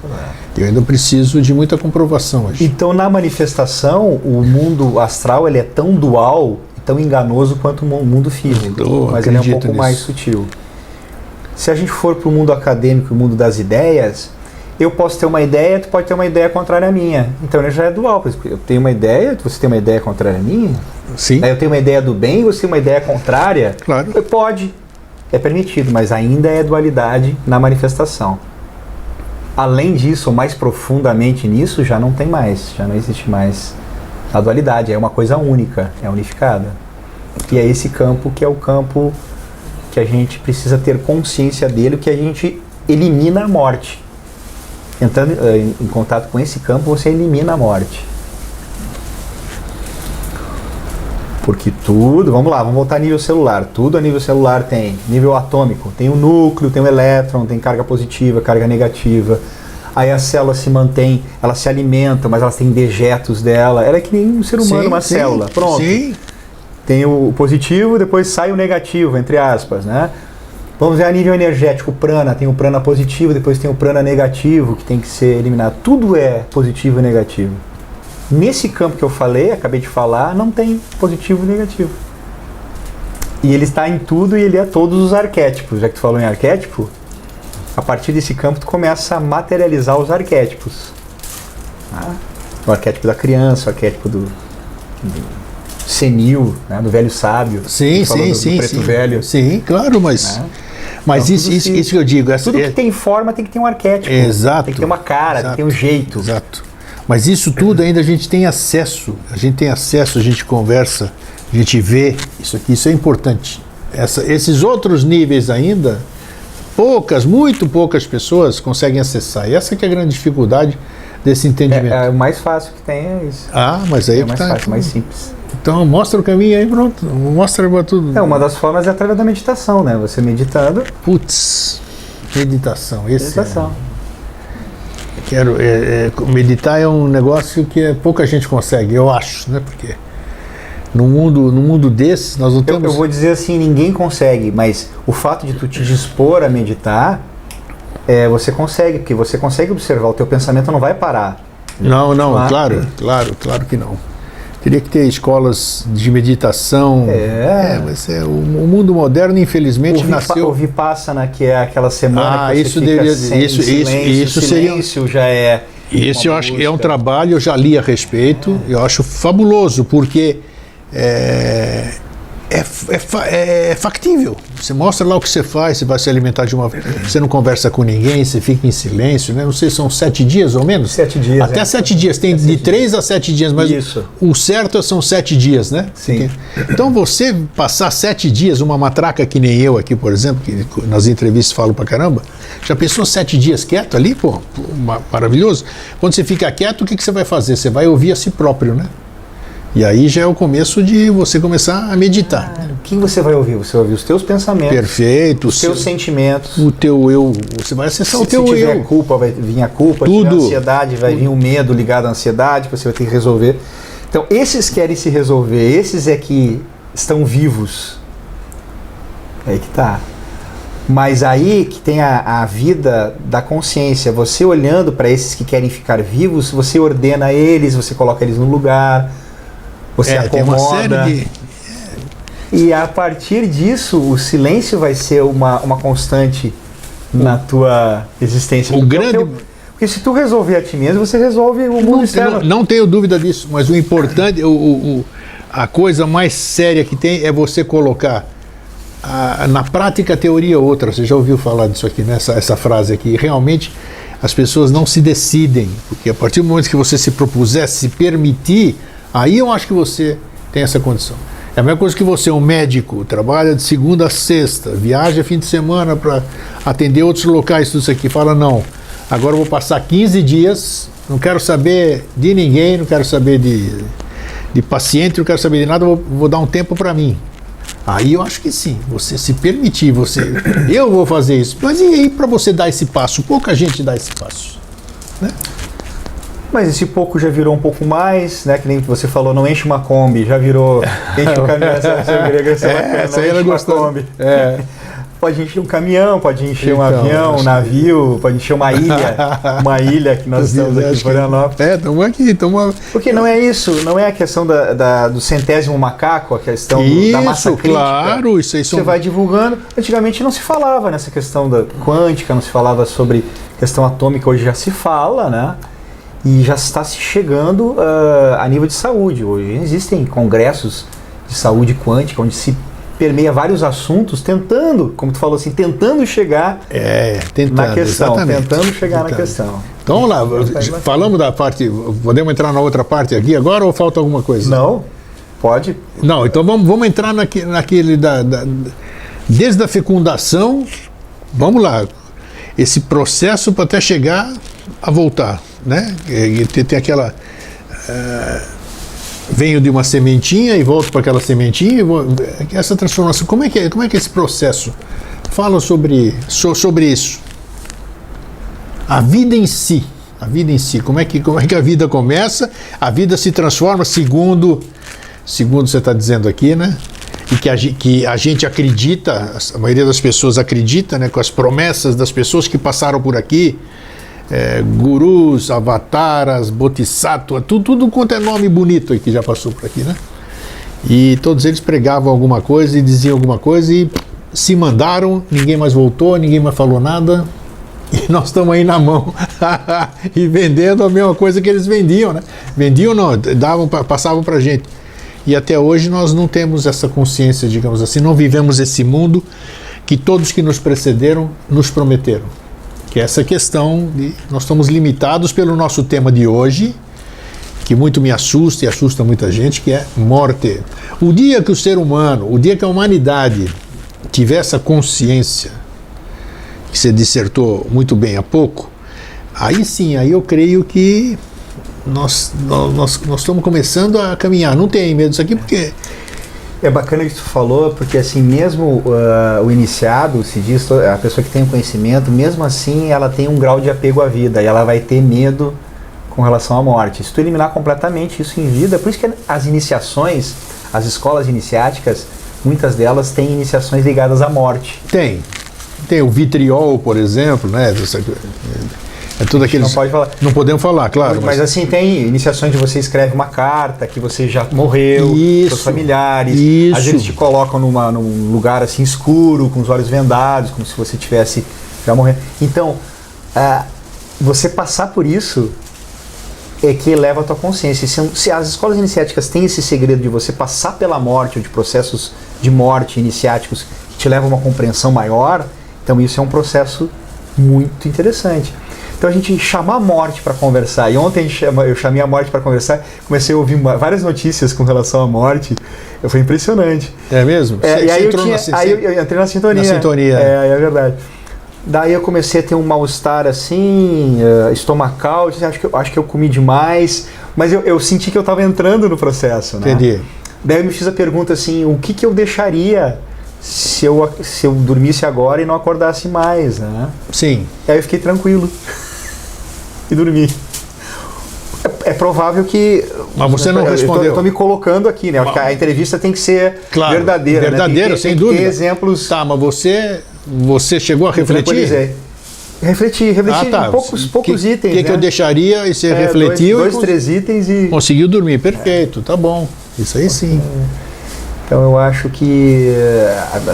Speaker 1: Eu ainda preciso de muita comprovação hoje.
Speaker 2: Então, na manifestação, o mundo astral ele é tão dual, tão enganoso quanto o mundo físico, mas ele é um pouco mais sutil. Se a gente for para o mundo acadêmico, o mundo das ideias, eu posso ter uma ideia, tu pode ter uma ideia contrária à minha. Então, ele já é dual. Eu tenho uma ideia, você tem uma ideia contrária à minha?
Speaker 1: Sim.
Speaker 2: Aí eu tenho uma ideia do bem, você tem uma ideia contrária?
Speaker 1: Claro.
Speaker 2: Pode. É permitido, mas ainda é dualidade na manifestação. Além disso, ou mais profundamente nisso, já não tem mais, já não existe mais a dualidade, é uma coisa única, é unificada. E é esse campo que é o campo que a gente precisa ter consciência dele, que a gente elimina a morte. Entrando em contato com esse campo, você elimina a morte. Porque tudo, vamos voltar a nível celular. Tudo a nível celular tem nível atômico. Tem o núcleo, tem o elétron, tem carga positiva, carga negativa. Aí a célula se mantém, ela se alimenta, mas elas têm dejetos dela. Ela é que nem um ser humano, uma célula. Pronto.
Speaker 1: Sim.
Speaker 2: Tem o positivo, depois sai o negativo, entre aspas, né? Vamos ver a nível energético, o prana. Tem o prana positivo, depois tem o prana negativo, que tem que ser eliminado. Tudo é positivo e negativo. Nesse campo que eu falei, acabei de falar, não tem positivo e negativo. E ele está em tudo e ele é todos os arquétipos. Já que tu falou em arquétipo, a partir desse campo tu começa a materializar os arquétipos. O arquétipo da criança, o arquétipo do senil, né, do velho sábio.
Speaker 1: Sim,
Speaker 2: do preto velho.
Speaker 1: Sim, claro, mas... Mas então, isso que eu digo...
Speaker 2: Tudo que tem forma tem que ter um arquétipo.
Speaker 1: Exato.
Speaker 2: Tem que ter uma cara, tem que ter um jeito.
Speaker 1: Exato. Mas isso tudo ainda a gente tem acesso, a gente conversa, a gente vê isso aqui, isso é importante. Esses outros níveis ainda, muito poucas pessoas conseguem acessar. E essa que é a grande dificuldade desse entendimento.
Speaker 2: O mais fácil que tem é isso.
Speaker 1: Mas aí
Speaker 2: é mais fácil, mais simples.
Speaker 1: Então mostra o caminho aí, pronto. Mostra para tudo.
Speaker 2: Uma das formas é através da meditação, né? Você meditando.
Speaker 1: Meditação.
Speaker 2: Meditação.
Speaker 1: Meditar é um negócio que pouca gente consegue, eu acho, né? Porque no mundo desse, nós não temos...
Speaker 2: Eu vou dizer assim, ninguém consegue, mas o fato de tu te dispor a meditar, você consegue, porque você consegue observar, o teu pensamento não vai parar.
Speaker 1: Não, claro que não. Teria que ter escolas de meditação. Mas o mundo moderno, infelizmente, nasceu...
Speaker 2: O Vipassana, que é aquela semana que você
Speaker 1: isso
Speaker 2: silêncio já é...
Speaker 1: Isso eu acho que é um trabalho, eu já li a respeito, eu acho fabuloso, porque é factível. Você mostra lá o que você faz, você vai se alimentar de uma... Você não conversa com ninguém, você fica em silêncio, né? Não sei, são 7 dias ou menos?
Speaker 2: 7 dias.
Speaker 1: Até 7 dias, tem de 3 a 7 dias, mas o certo são 7 dias, né?
Speaker 2: Sim.
Speaker 1: Então você passar 7 dias, uma matraca que nem eu aqui, por exemplo, que nas entrevistas falo pra caramba, já pensou 7 dias quieto ali? Pô, maravilhoso. Quando você fica quieto, o que você vai fazer? Você vai ouvir a si próprio, né? E aí já é o começo de você começar a meditar.
Speaker 2: Quem você vai ouvir? Você vai ouvir os teus pensamentos.
Speaker 1: Perfeito.
Speaker 2: Os teus sentimentos.
Speaker 1: O teu eu. Você vai acessar o teu eu.
Speaker 2: Se tiver culpa, vai vir a culpa. Se tiver ansiedade, vai vir o medo ligado à ansiedade, que você vai ter que resolver. Então, esses querem se resolver. Esses é que estão vivos. Aí que tá. Mas aí que tem a vida da consciência. Você olhando para esses que querem ficar vivos, você ordena eles, você coloca eles no lugar, você acomoda.
Speaker 1: Tem uma série de...
Speaker 2: E a partir disso, o silêncio vai ser uma constante na tua existência. Porque se tu resolver a ti mesmo, você resolve o mundo externo.
Speaker 1: Não tenho dúvida disso, mas o importante, a coisa mais séria que tem é você colocar na prática a teoria outra. Você já ouviu falar disso aqui, né? Essa frase aqui. Realmente as pessoas não se decidem, porque a partir do momento que você se propuser, se permitir, aí eu acho que você tem essa condição. É a mesma coisa que você, um médico, trabalha de segunda a sexta, viaja fim de semana para atender outros locais, tudo isso aqui, fala, não, agora eu vou passar 15 dias, não quero saber de ninguém, não quero saber de paciente, não quero saber de nada, vou dar um tempo para mim. Aí eu acho que sim, você se permitir, eu vou fazer isso. Mas e aí para você dar esse passo? Pouca gente dá esse passo, né?
Speaker 2: Mas esse pouco já virou um pouco mais, né? Que nem você falou, não enche uma Kombi, já virou, enche um caminhão,
Speaker 1: essa aí ela gostou.
Speaker 2: Pode encher um caminhão, pode encher um avião, um navio, pode encher uma ilha que nós estamos aqui em Florianópolis.
Speaker 1: Estamos aqui,
Speaker 2: Porque não é isso, não é a questão do centésimo macaco, a questão da massa crítica.
Speaker 1: Claro, isso aí
Speaker 2: Você vai divulgando. Antigamente não se falava nessa questão da quântica, não se falava sobre questão atômica, hoje já se fala, né? E já está se chegando a nível de saúde. Hoje existem congressos de saúde quântica, onde se permeia vários assuntos, tentando, como tu falou assim, tentando chegar na questão. Tentando chegar na questão.
Speaker 1: Então vamos lá, falamos da parte, podemos entrar na outra parte aqui agora ou falta alguma coisa?
Speaker 2: Não, pode.
Speaker 1: Não, então vamos entrar naquele desde a fecundação, vamos lá, esse processo para até chegar a voltar, né? Tem aquela... venho de uma sementinha e volto para aquela sementinha, essa transformação, como é que é esse processo? Fala sobre isso. A vida em si, como é que a vida começa, a vida se transforma segundo você está dizendo aqui, né? E que a gente acredita, a maioria das pessoas acredita, né? Com as promessas das pessoas que passaram por aqui, gurus, avataras, bodhisattva, tudo quanto é nome bonito aí que já passou por aqui, né? E todos eles pregavam alguma coisa e diziam alguma coisa e se mandaram, ninguém mais voltou, ninguém mais falou nada e nós estamos aí na mão e vendendo a mesma coisa que eles vendiam, né? Vendiam não, passavam pra gente. E até hoje nós não temos essa consciência, digamos assim, não vivemos esse mundo que todos que nos precederam nos prometeram. Que é essa questão de nós estamos limitados pelo nosso tema de hoje, que muito me assusta e assusta muita gente, que é morte. O dia que o ser humano, o dia que a humanidade tiver essa consciência, que você dissertou muito bem há pouco, aí sim, aí eu creio que nós estamos começando a caminhar. Não tem medo disso aqui, porque...
Speaker 2: É bacana que tu falou, porque assim, mesmo o iniciado, se diz, a pessoa que tem o conhecimento, mesmo assim ela tem um grau de apego à vida, e ela vai ter medo com relação à morte. Se tu eliminar completamente isso em vida, por isso que as iniciações, as escolas iniciáticas, muitas delas têm iniciações ligadas à morte.
Speaker 1: Tem o vitriol, por exemplo, né? É tudo aqueles...
Speaker 2: Não pode falar.
Speaker 1: Não podemos falar, claro.
Speaker 2: Mas assim, tem iniciações de você escreve uma carta que você já morreu, seus familiares. Às vezes te colocam num lugar assim escuro, com os olhos vendados, como se você tivesse já morrendo. Então, você passar por isso é que eleva a tua consciência. Se as escolas iniciáticas têm esse segredo de você passar pela morte, ou de processos de morte iniciáticos que te levam a uma compreensão maior, então isso é um processo muito interessante. Então a gente chama a morte para conversar. E ontem eu chamei a morte para conversar, comecei a ouvir várias notícias com relação à morte. Foi impressionante.
Speaker 1: É mesmo?
Speaker 2: E aí eu entrei na sintonia.
Speaker 1: Na sintonia.
Speaker 2: É verdade. Daí eu comecei a ter um mal-estar assim, estomacal. Acho que eu comi demais. Mas eu senti que eu estava entrando no processo, né?
Speaker 1: Entendi.
Speaker 2: Daí eu me fiz a pergunta assim, o que eu deixaria se eu dormisse agora e não acordasse mais, né?
Speaker 1: Sim.
Speaker 2: Aí eu fiquei tranquilo. E dormi. É provável que...
Speaker 1: Mas você não respondeu.
Speaker 2: Eu estou me colocando aqui, né? Acho que a entrevista tem que ser verdadeira.
Speaker 1: Verdadeira,
Speaker 2: né?
Speaker 1: sem
Speaker 2: tem
Speaker 1: dúvida.
Speaker 2: Ter exemplos...
Speaker 1: Tá, mas você chegou a refletir?
Speaker 2: Refleti
Speaker 1: tá.
Speaker 2: poucos itens.
Speaker 1: O que eu deixaria e você refletiu?
Speaker 2: Dois, três itens e...
Speaker 1: Conseguiu dormir, perfeito, tá bom. Isso aí sim.
Speaker 2: Então eu acho que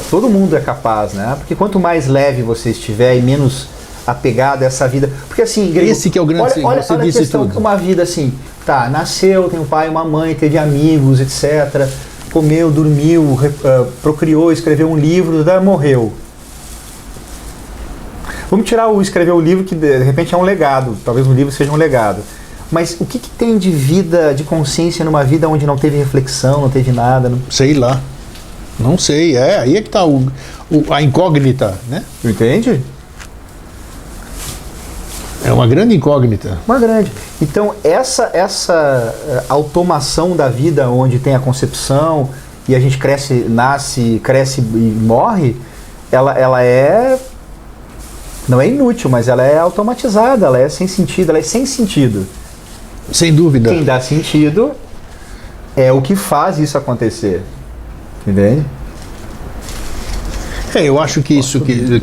Speaker 2: todo mundo é capaz, né? Porque quanto mais leve você estiver e menos apegado a essa vida... Porque assim, Grego,
Speaker 1: esse que é o grande...
Speaker 2: olha a questão, uma vida assim, tá, nasceu, tem um pai, uma mãe, teve amigos, etc. Comeu, dormiu, procriou, escreveu um livro, morreu. Vamos tirar o escrever o livro, que de repente é um legado, talvez um livro seja um legado. Mas o que tem de vida, de consciência numa vida onde não teve reflexão, não teve nada? Não...
Speaker 1: Sei lá. Não sei. Aí é que está a incógnita, né?
Speaker 2: Entende?
Speaker 1: É uma grande incógnita.
Speaker 2: Uma grande. Então, essa automação da vida, onde tem a concepção e a gente cresce, nasce, cresce e morre, ela é... Não é inútil, mas ela é automatizada, ela é sem sentido.
Speaker 1: Sem dúvida.
Speaker 2: Quem dá sentido é o que faz isso acontecer. Entende?
Speaker 1: Eu acho que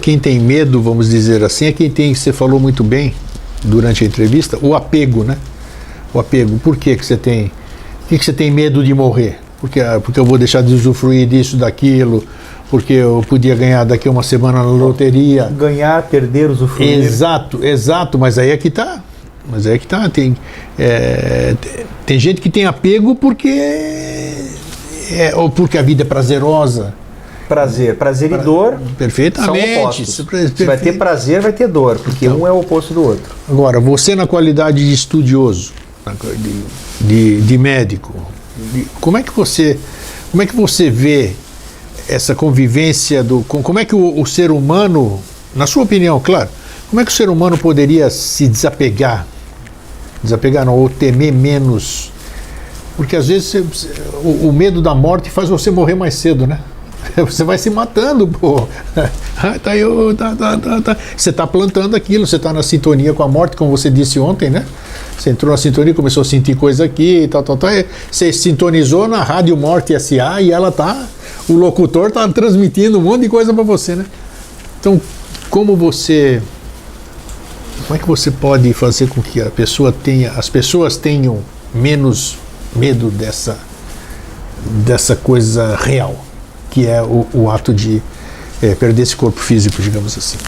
Speaker 1: quem tem medo, vamos dizer assim, é quem tem, você falou muito bem durante a entrevista, o apego, né? O apego. Por que você tem? Por que você tem medo de morrer? Porque eu vou deixar de usufruir disso, daquilo, porque eu podia ganhar daqui a uma semana na loteria.
Speaker 2: Ganhar, perder, usufruir.
Speaker 1: Exato, mas aí é que tá. Tem gente que tem apego ou porque a vida é prazerosa.
Speaker 2: Prazer e dor
Speaker 1: perfeitamente.
Speaker 2: São opostos. Se vai ter prazer, vai ter dor, porque um é o oposto do outro.
Speaker 1: Agora, você na qualidade de estudioso, de médico, como é que você vê essa convivência como é que o ser humano, na sua opinião, claro, como é que o ser humano poderia se desapegar não, ou temer menos? Porque às vezes o medo da morte faz você morrer mais cedo, né? Você vai se matando, pô. Você está plantando aquilo, você está na sintonia com a morte, como você disse ontem, né? Você entrou na sintonia, começou a sentir coisa aqui, Você sintonizou na Rádio Morte SA e o locutor está transmitindo um monte de coisa para você, né? Então, como é que você pode fazer com que as pessoas tenham menos medo dessa coisa real, que é o ato de perder esse corpo físico, digamos assim?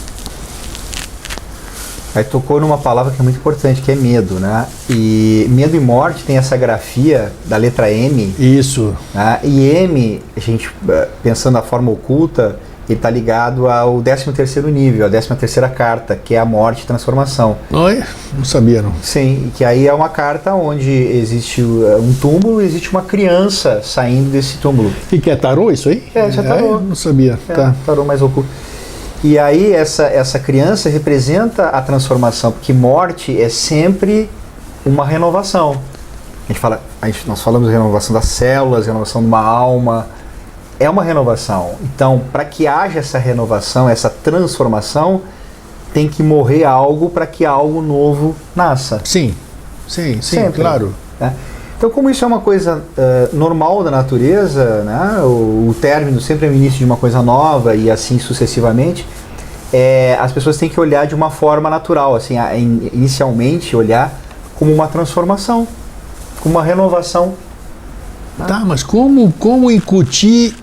Speaker 2: Aí tocou numa palavra que é muito importante, que é medo, né? E medo e morte tem essa grafia da letra M.
Speaker 1: Isso.
Speaker 2: Né? E M, a gente pensando na forma oculta, ele está ligado ao 13º nível, a 13ª carta, que é a morte e transformação.
Speaker 1: Oi? Não sabia, não.
Speaker 2: Sim, que aí é uma carta onde existe um túmulo e existe uma criança saindo desse túmulo.
Speaker 1: E que é tarô isso aí?
Speaker 2: Isso é tarô.
Speaker 1: Não sabia. Tá.
Speaker 2: Tarô mais oculto. E aí essa criança representa a transformação, porque morte é sempre uma renovação. Nós falamos de renovação das células, renovação de uma alma. É uma renovação. Então, para que haja essa renovação, essa transformação, tem que morrer algo para que algo novo nasça.
Speaker 1: Sim, sempre, claro.
Speaker 2: Né? Então, como isso é uma coisa normal da natureza, né? O término sempre é o início de uma coisa nova e assim sucessivamente, as pessoas têm que olhar de uma forma natural, assim, inicialmente olhar como uma transformação, como uma renovação.
Speaker 1: Tá, mas como incutir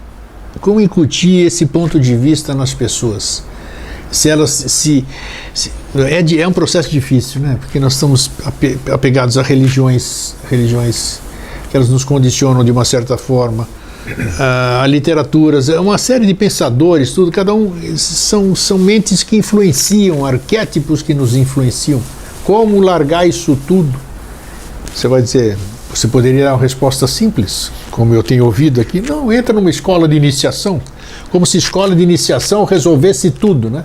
Speaker 1: esse ponto de vista nas pessoas? Se elas é um processo difícil, né? Porque nós estamos apegados a religiões que elas nos condicionam de uma certa forma, a literaturas, uma série de pensadores, tudo, cada um são mentes que influenciam, arquétipos que nos influenciam. Como largar isso tudo? Você vai dizer, você poderia dar uma resposta simples, como eu tenho ouvido aqui. Não, entra numa escola de iniciação, como se escola de iniciação resolvesse tudo, né?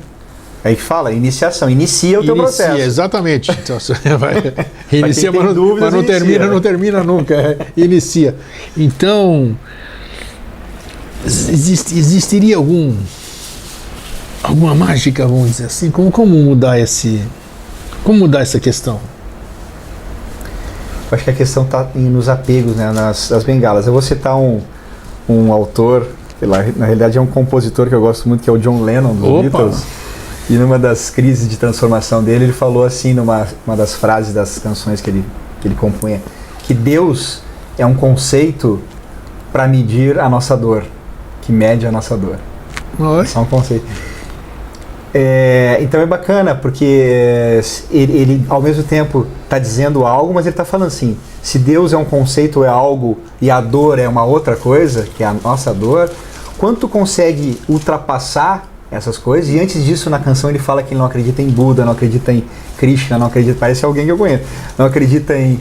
Speaker 2: Aí fala, iniciação, inicia o teu processo.
Speaker 1: Exatamente. Então, você inicia, mas não termina nunca. Inicia. Então, existiria alguma mágica, vamos dizer assim? Como mudar essa questão?
Speaker 2: Eu acho que a questão está nos apegos, né, nas bengalas. Eu vou citar um autor, na realidade é um compositor que eu gosto muito, que é o John Lennon, dos Beatles. E numa das crises de transformação dele, ele falou assim, numa das frases das canções que ele compunha, que Deus é um conceito para medir a nossa dor, que mede a nossa dor. É só um conceito. Então é bacana, porque ele ao mesmo tempo está dizendo algo, mas ele está falando assim, se Deus é um conceito, é algo, e a dor é uma outra coisa, que é a nossa dor, quanto tu consegue ultrapassar essas coisas? E antes disso, na canção ele fala que ele não acredita em Buda, não acredita em Krishna, não acredita, parece alguém que eu conheço, não acredita em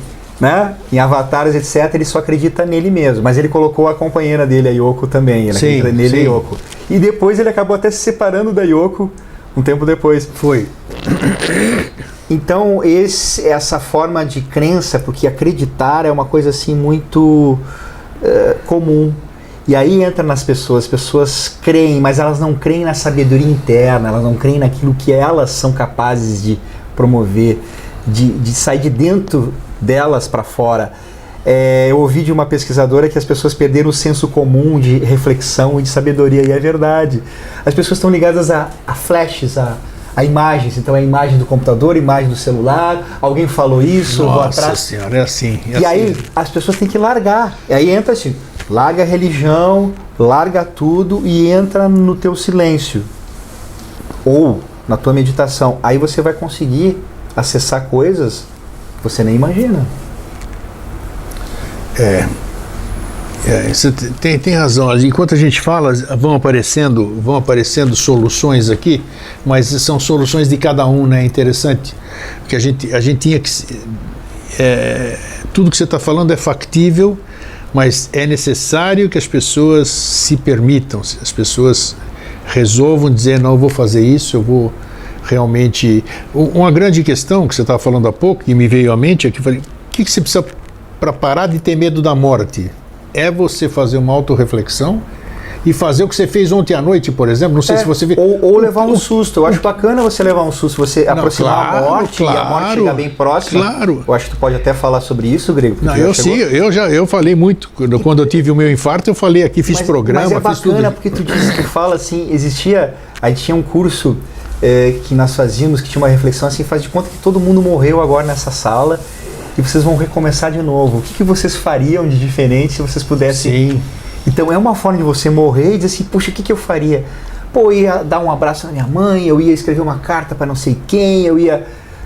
Speaker 2: avatares, etc. Ele só acredita nele mesmo, mas ele colocou a companheira dele, a Yoko, também, ele acredita nele, a Yoko. E depois ele acabou até se separando da Yoko um tempo depois.
Speaker 1: Foi.
Speaker 2: Então essa forma de crença, porque acreditar é uma coisa assim muito comum. E aí entra nas pessoas, as pessoas creem, mas elas não creem na sabedoria interna, elas não creem naquilo que elas são capazes de promover, de sair de dentro delas para fora. Eu ouvi de uma pesquisadora que as pessoas perderam o senso comum de reflexão e de sabedoria, e é verdade. As pessoas estão ligadas a flashes, a imagens, então é a imagem do computador, a imagem do celular, alguém falou isso, vou atrás.
Speaker 1: Nossa Senhora, é assim.
Speaker 2: E aí as pessoas têm que largar, e aí entra assim, larga a religião, larga tudo e entra no teu silêncio ou na tua meditação. Aí você vai conseguir acessar coisas que você nem imagina.
Speaker 1: Você tem razão. Enquanto a gente fala, vão aparecendo soluções aqui, mas são soluções de cada um, né? É interessante, porque a gente tinha que... tudo que você está falando é factível, mas é necessário que as pessoas se permitam, as pessoas resolvam dizer, não, eu vou fazer isso, eu vou realmente... Uma grande questão que você estava falando há pouco, que me veio à mente, é que eu falei, o que você precisa para parar de ter medo da morte? É você fazer uma autorreflexão e fazer o que você fez ontem à noite, por exemplo. Não sei se você viu.
Speaker 2: Ou levar um susto. Eu acho bacana você levar um susto, você aproximar a morte e a morte chegar bem próxima.
Speaker 1: Claro.
Speaker 2: Eu acho que tu pode até falar sobre isso, Grego.
Speaker 1: Não, eu falei muito. Quando eu tive o meu infarto, eu falei aqui, fiz programa,
Speaker 2: mas
Speaker 1: fiz tudo.
Speaker 2: É bacana porque tu fala assim, a gente tinha um curso que nós fazíamos, que tinha uma reflexão assim, faz de conta que todo mundo morreu agora nessa sala e vocês vão recomeçar de novo. O que vocês fariam de diferente se vocês pudessem...
Speaker 1: Sim.
Speaker 2: Então é uma forma de você morrer e dizer assim, puxa, o que eu faria? Pô, eu ia dar um abraço na minha mãe, eu ia escrever uma carta para não sei quem,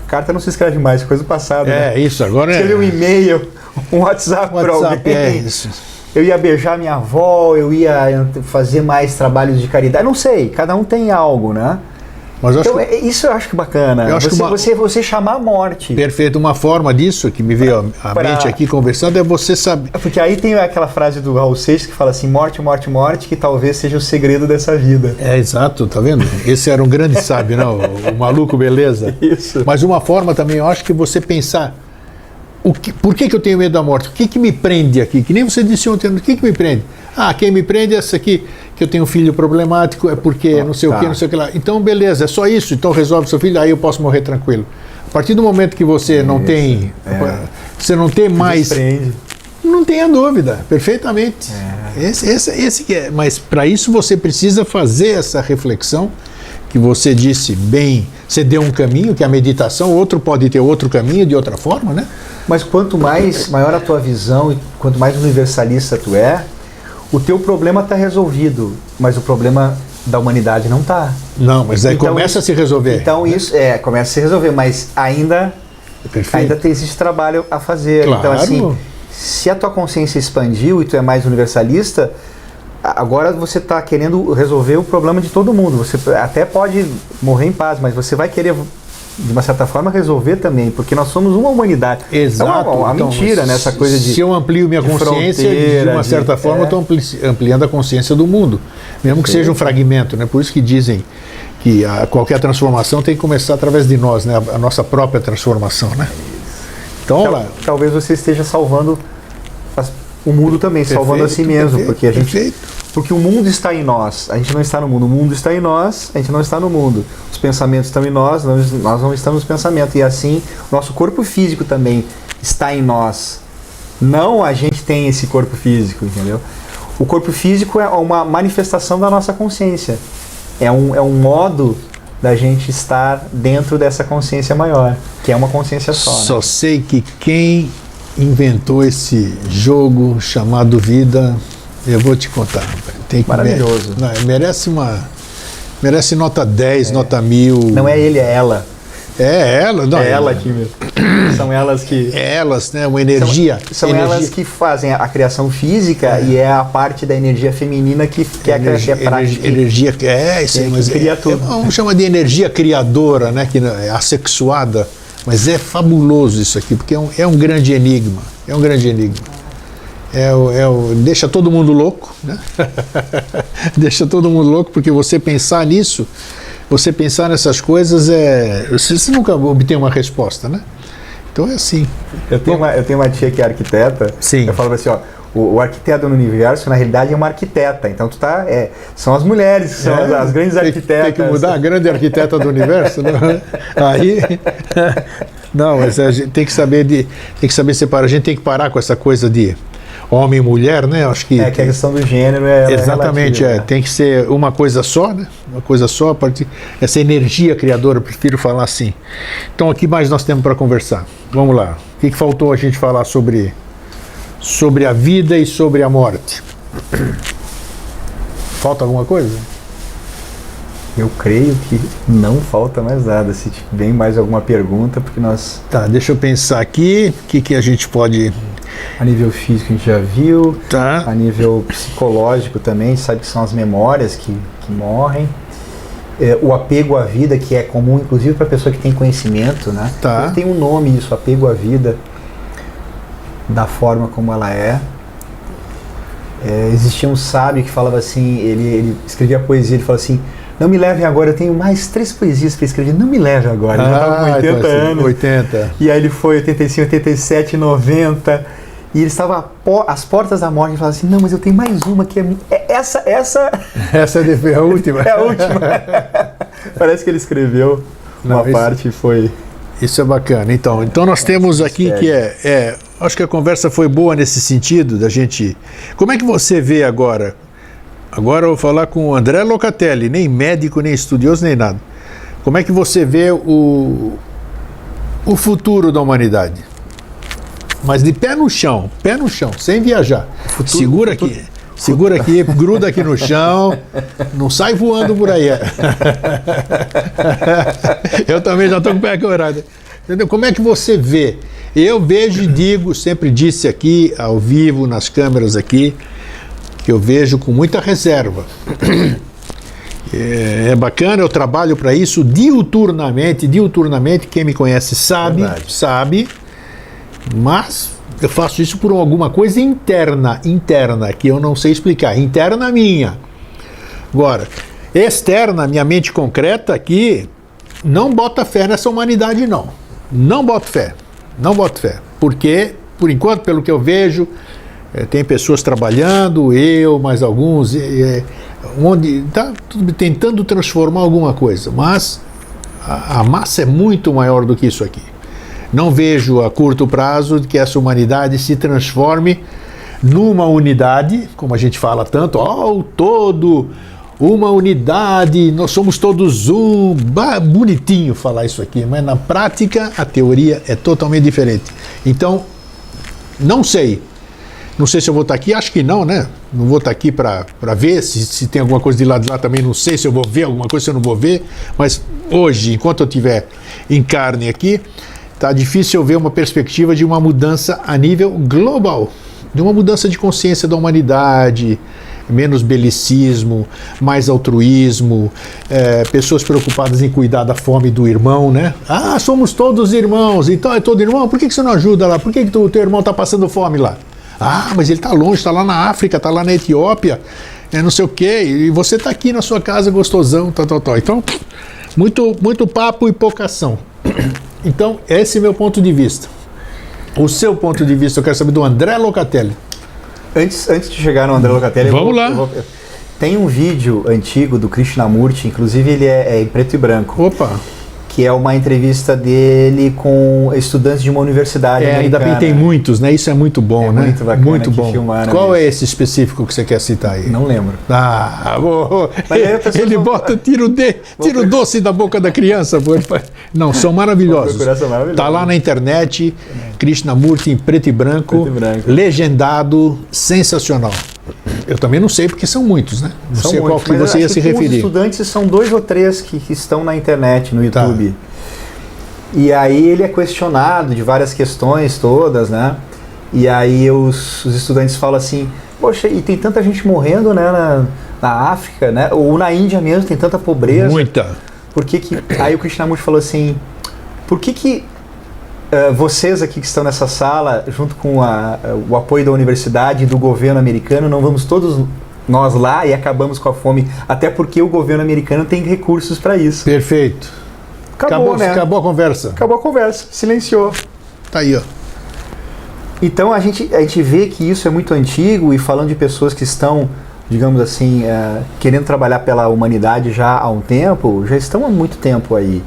Speaker 2: Carta não se escreve mais, coisa do passado.
Speaker 1: Né? Isso, agora
Speaker 2: escrever um e-mail, um WhatsApp para alguém.
Speaker 1: Isso.
Speaker 2: Eu ia beijar minha avó, eu ia fazer mais trabalhos de caridade. Não sei, cada um tem algo, né?
Speaker 1: Mas
Speaker 2: então, isso eu acho que bacana. Você chamar a morte.
Speaker 1: Perfeito. Uma forma disso que me veio à mente aqui conversando é você saber.
Speaker 2: Porque aí tem aquela frase do Raul Seixas que fala assim, morte, morte, morte, que talvez seja o segredo dessa vida.
Speaker 1: Exato, tá vendo? Esse era um grande sábio, não? O maluco, beleza?
Speaker 2: Isso.
Speaker 1: Mas uma forma também, eu acho que você pensar, por que eu tenho medo da morte? O que me prende aqui? Que nem você disse ontem, o que me prende? Quem me prende é essa aqui, que eu tenho um filho problemático, é porque não sei o que, não sei o que lá. Então, beleza, é só isso, então resolve seu filho, aí eu posso morrer tranquilo. A partir do momento que você não tem, você não tem mais...
Speaker 2: Desprende.
Speaker 1: Não tenha dúvida, perfeitamente. Esse que é. Mas para isso você precisa fazer essa reflexão, que você disse bem, você deu um caminho, que é a meditação, outro pode ter outro caminho, de outra forma, né?
Speaker 2: Mas quanto maior a tua visão, e quanto mais universalista tu é, o teu problema está resolvido, mas o problema da humanidade não está.
Speaker 1: Não, mas aí então, começa a se resolver.
Speaker 2: Então isso começa a se resolver, mas ainda tem esse trabalho a fazer.
Speaker 1: Claro.
Speaker 2: Então assim, se a tua consciência expandiu e tu é mais universalista, agora você está querendo resolver o problema de todo mundo. Você até pode morrer em paz, mas você vai querer, de uma certa forma, resolver também, porque nós somos uma humanidade.
Speaker 1: Exato.
Speaker 2: É uma mentira, né? Essa coisa de...
Speaker 1: Se eu amplio minha consciência, de uma certa forma, eu estou ampliando a consciência do mundo, mesmo que seja um fragmento, né? Por isso que dizem que qualquer transformação tem que começar através de nós, né? A nossa própria transformação, né? Então,
Speaker 2: talvez você esteja salvando o mundo também, salvando a si mesmo, porque o mundo está em nós, a gente não está no mundo, o mundo está em nós, a gente não está no mundo, os pensamentos estão em nós não estamos nos pensamentos, e assim, nosso corpo físico também está em nós. Não a gente tem esse corpo físico, entendeu? O corpo físico é uma manifestação da nossa consciência. É um modo da gente estar dentro dessa consciência maior, que é uma consciência só.
Speaker 1: Só
Speaker 2: né?
Speaker 1: sei que quem inventou esse jogo chamado vida, eu vou te contar. Tem que
Speaker 2: Maravilhoso.
Speaker 1: Merece nota 10, nota 1000.
Speaker 2: Não é ele, é ela.
Speaker 1: É ela, não.
Speaker 2: É ela aqui mesmo. São elas que...
Speaker 1: É elas, né? Uma energia.
Speaker 2: São
Speaker 1: energia.
Speaker 2: elas que fazem a criação física e é a parte da energia feminina que é a prática.
Speaker 1: Energia, isso aí, mas
Speaker 2: cria tudo.
Speaker 1: Vamos chamar de energia criadora, né? Que é assexuada. Mas é fabuloso isso aqui, porque é um grande enigma. É um grande enigma. Deixa todo mundo louco, né? Deixa todo mundo louco, porque você pensar nisso, você pensar nessas coisas, você nunca obtém uma resposta, né? Então é assim.
Speaker 2: Eu tenho uma tia que é arquiteta.
Speaker 1: Sim.
Speaker 2: Eu falo assim, ó, o arquiteto no universo, na realidade, é uma arquiteta. Então são as mulheres que são as grandes arquitetas.
Speaker 1: Tem que mudar a grande arquiteta do universo, né? Aí... Não, mas a gente tem que saber separar. A gente tem que parar com essa coisa de homem e mulher, né? Acho que
Speaker 2: que a questão do gênero
Speaker 1: exatamente,
Speaker 2: relativa, né?
Speaker 1: Tem que ser uma coisa só, né? Uma coisa só, essa energia criadora, eu prefiro falar assim. Então, o que mais nós temos para conversar? Vamos lá. O que faltou a gente falar sobre a vida e sobre a morte? Falta alguma coisa?
Speaker 2: Eu creio que não falta mais nada. Se vem mais alguma pergunta, porque nós...
Speaker 1: Tá, deixa eu pensar aqui. O que a gente pode...
Speaker 2: A nível físico a gente já viu.
Speaker 1: Tá.
Speaker 2: A nível psicológico também, a gente sabe que são as memórias que morrem. O apego à vida, que é comum, inclusive, para a pessoa que tem conhecimento, né?
Speaker 1: Tá.
Speaker 2: Tem um nome isso, apego à vida, da forma como ela é. Existia um sábio que falava assim, ele escrevia poesia, ele falava assim: não me levem agora, eu tenho mais 3 poesias para escrever, não me levem agora. Ele estava com 80 anos.
Speaker 1: 80.
Speaker 2: E aí ele foi 85, 87, 90. E ele estava às portas da morte e falava assim: não, mas eu tenho mais uma que essa
Speaker 1: Essa é a última.
Speaker 2: é a última. Parece que ele escreveu uma parte e foi...
Speaker 1: Isso é bacana. Então nós temos aqui que acho que a conversa foi boa nesse sentido da gente... Como é que você vê agora? Agora eu vou falar com o André Locatelli, nem médico, nem estudioso, nem nada. Como é que você vê o futuro da humanidade? Mas de pé no chão, sem viajar. Segura aqui, gruda aqui no chão, não sai voando por aí. Eu também já estou com o pé quebrado. Entendeu? Como é que você vê? Eu vejo e digo, sempre disse aqui, ao vivo, nas câmeras aqui, que eu vejo com muita reserva. É bacana, eu trabalho para isso diuturnamente, quem me conhece sabe, mas eu faço isso por alguma coisa interna, que eu não sei explicar, interna minha. Agora, externa, minha mente concreta aqui, não bota fé nessa humanidade, não boto fé, porque, por enquanto, pelo que eu vejo, tem pessoas trabalhando, mais alguns, onde está tentando transformar alguma coisa, mas a massa é muito maior do que isso aqui. Não vejo a curto prazo que essa humanidade se transforme numa unidade, como a gente fala tanto, uma unidade, nós somos todos um. Bonitinho falar isso aqui, mas na prática a teoria é totalmente diferente. Então, não sei se eu vou estar aqui, acho que não, né? Não vou estar aqui para ver se tem alguma coisa de lá também, não sei se eu vou ver alguma coisa, se eu não vou ver, mas hoje, enquanto eu estiver em carne aqui, está difícil eu ver uma perspectiva de uma mudança a nível global, de uma mudança de consciência da humanidade, menos belicismo, mais altruísmo, pessoas preocupadas em cuidar da fome do irmão, né? Ah, somos todos irmãos, então é todo irmão, por que você não ajuda lá? Por que o teu irmão está passando fome lá? Ah, mas ele está longe, está lá na África, está lá na Etiópia, não sei o quê, e você está aqui na sua casa gostosão, tal. Então, muito papo e pouca ação. Então, esse é meu ponto de vista. O seu ponto de vista, eu quero saber do André Locatelli.
Speaker 2: Antes de chegar no André Locatelli,
Speaker 1: vamos lá.
Speaker 2: Tem um vídeo antigo do Krishnamurti, inclusive ele é em preto e branco.
Speaker 1: Opa!
Speaker 2: que é uma entrevista dele com estudantes de uma universidade
Speaker 1: Ainda bem tem muitos, né? Isso é muito bom, né?
Speaker 2: Muito bacana.
Speaker 1: Muito bom. Qual
Speaker 2: isso.
Speaker 1: é esse específico que você quer citar aí?
Speaker 2: Não lembro.
Speaker 1: Ele bota, tira o doce da boca da criança. Não, são maravilhosos. Tá lá na internet, Krishnamurti em preto e branco, legendado, sensacional. Eu também não sei porque são muitos, né? Não sei qual que você ia se referir. Os
Speaker 2: estudantes são 2 ou 3 que estão na internet, no YouTube. Tá. E aí ele é questionado de várias questões todas, né? E aí os estudantes falam assim, poxa, e tem tanta gente morrendo, né, na África, né? Ou na Índia mesmo, tem tanta pobreza.
Speaker 1: Muita.
Speaker 2: Por que que... Aí o Krishnamurti falou assim, por que vocês aqui que estão nessa sala, junto com o apoio da universidade e do governo americano, não vamos todos nós lá e acabamos com a fome, até porque o governo americano tem recursos para isso.
Speaker 1: Perfeito.
Speaker 2: Acabou, né?
Speaker 1: Acabou a conversa.
Speaker 2: Acabou a conversa, silenciou.
Speaker 1: Tá aí, ó.
Speaker 2: Então a gente vê que isso é muito antigo, e falando de pessoas que estão, digamos assim, querendo trabalhar pela humanidade já há um tempo, já estão há muito tempo aí,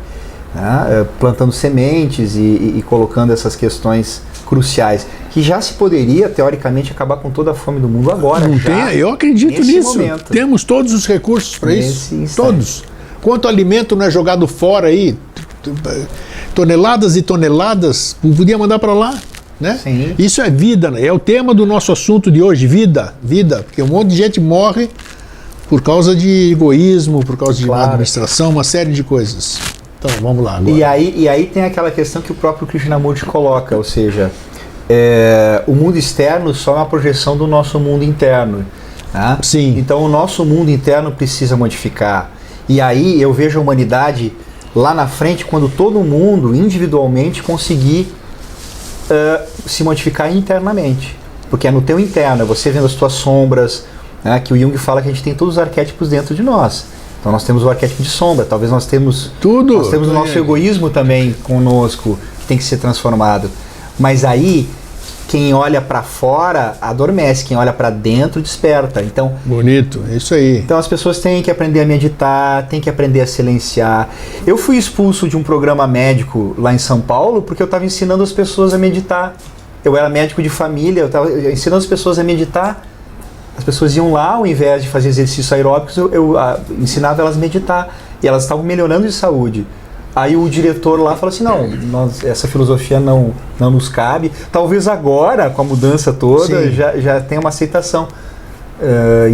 Speaker 2: né? Plantando sementes e colocando essas questões cruciais, que já se poderia, teoricamente, acabar com toda a fome do mundo agora.
Speaker 1: Não tem, eu acredito nisso. Momento. Temos todos os recursos para isso. Todos. Quanto alimento não é jogado fora aí? Toneladas e toneladas, podia mandar para lá, né?
Speaker 2: Sim.
Speaker 1: Isso é vida, né? É o tema do nosso assunto de hoje, vida, porque um monte de gente morre por causa de egoísmo, por causa de má administração, uma série de coisas. Então, vamos lá agora.
Speaker 2: E aí tem aquela questão que o próprio Krishnamurti coloca, ou seja, o mundo externo só é uma projeção do nosso mundo interno. Né?
Speaker 1: Sim.
Speaker 2: Então o nosso mundo interno precisa modificar. E aí eu vejo a humanidade lá na frente, quando todo mundo individualmente conseguir se modificar internamente. Porque é no teu interno, é você vendo as tuas sombras, né, que o Jung fala que a gente tem todos os arquétipos dentro de nós. Então nós temos o arquétipo de sombra, talvez nós temos
Speaker 1: tudo.
Speaker 2: Nós temos o nosso egoísmo também conosco, que tem que ser transformado. Mas aí, quem olha para fora adormece, quem olha para dentro desperta. Então,
Speaker 1: bonito, é isso aí.
Speaker 2: Então as pessoas têm que aprender a meditar, têm que aprender a silenciar. Eu fui expulso de um programa médico lá em São Paulo porque eu estava ensinando as pessoas a meditar. Eu era médico de família, eu estava ensinando as pessoas a meditar. As pessoas iam lá, ao invés de fazer exercícios aeróbicos, eu ensinava elas a meditar. E elas estavam melhorando de saúde. Aí o diretor lá falou assim, não, essa filosofia não nos cabe. Talvez agora, com a mudança toda, já tenha uma aceitação.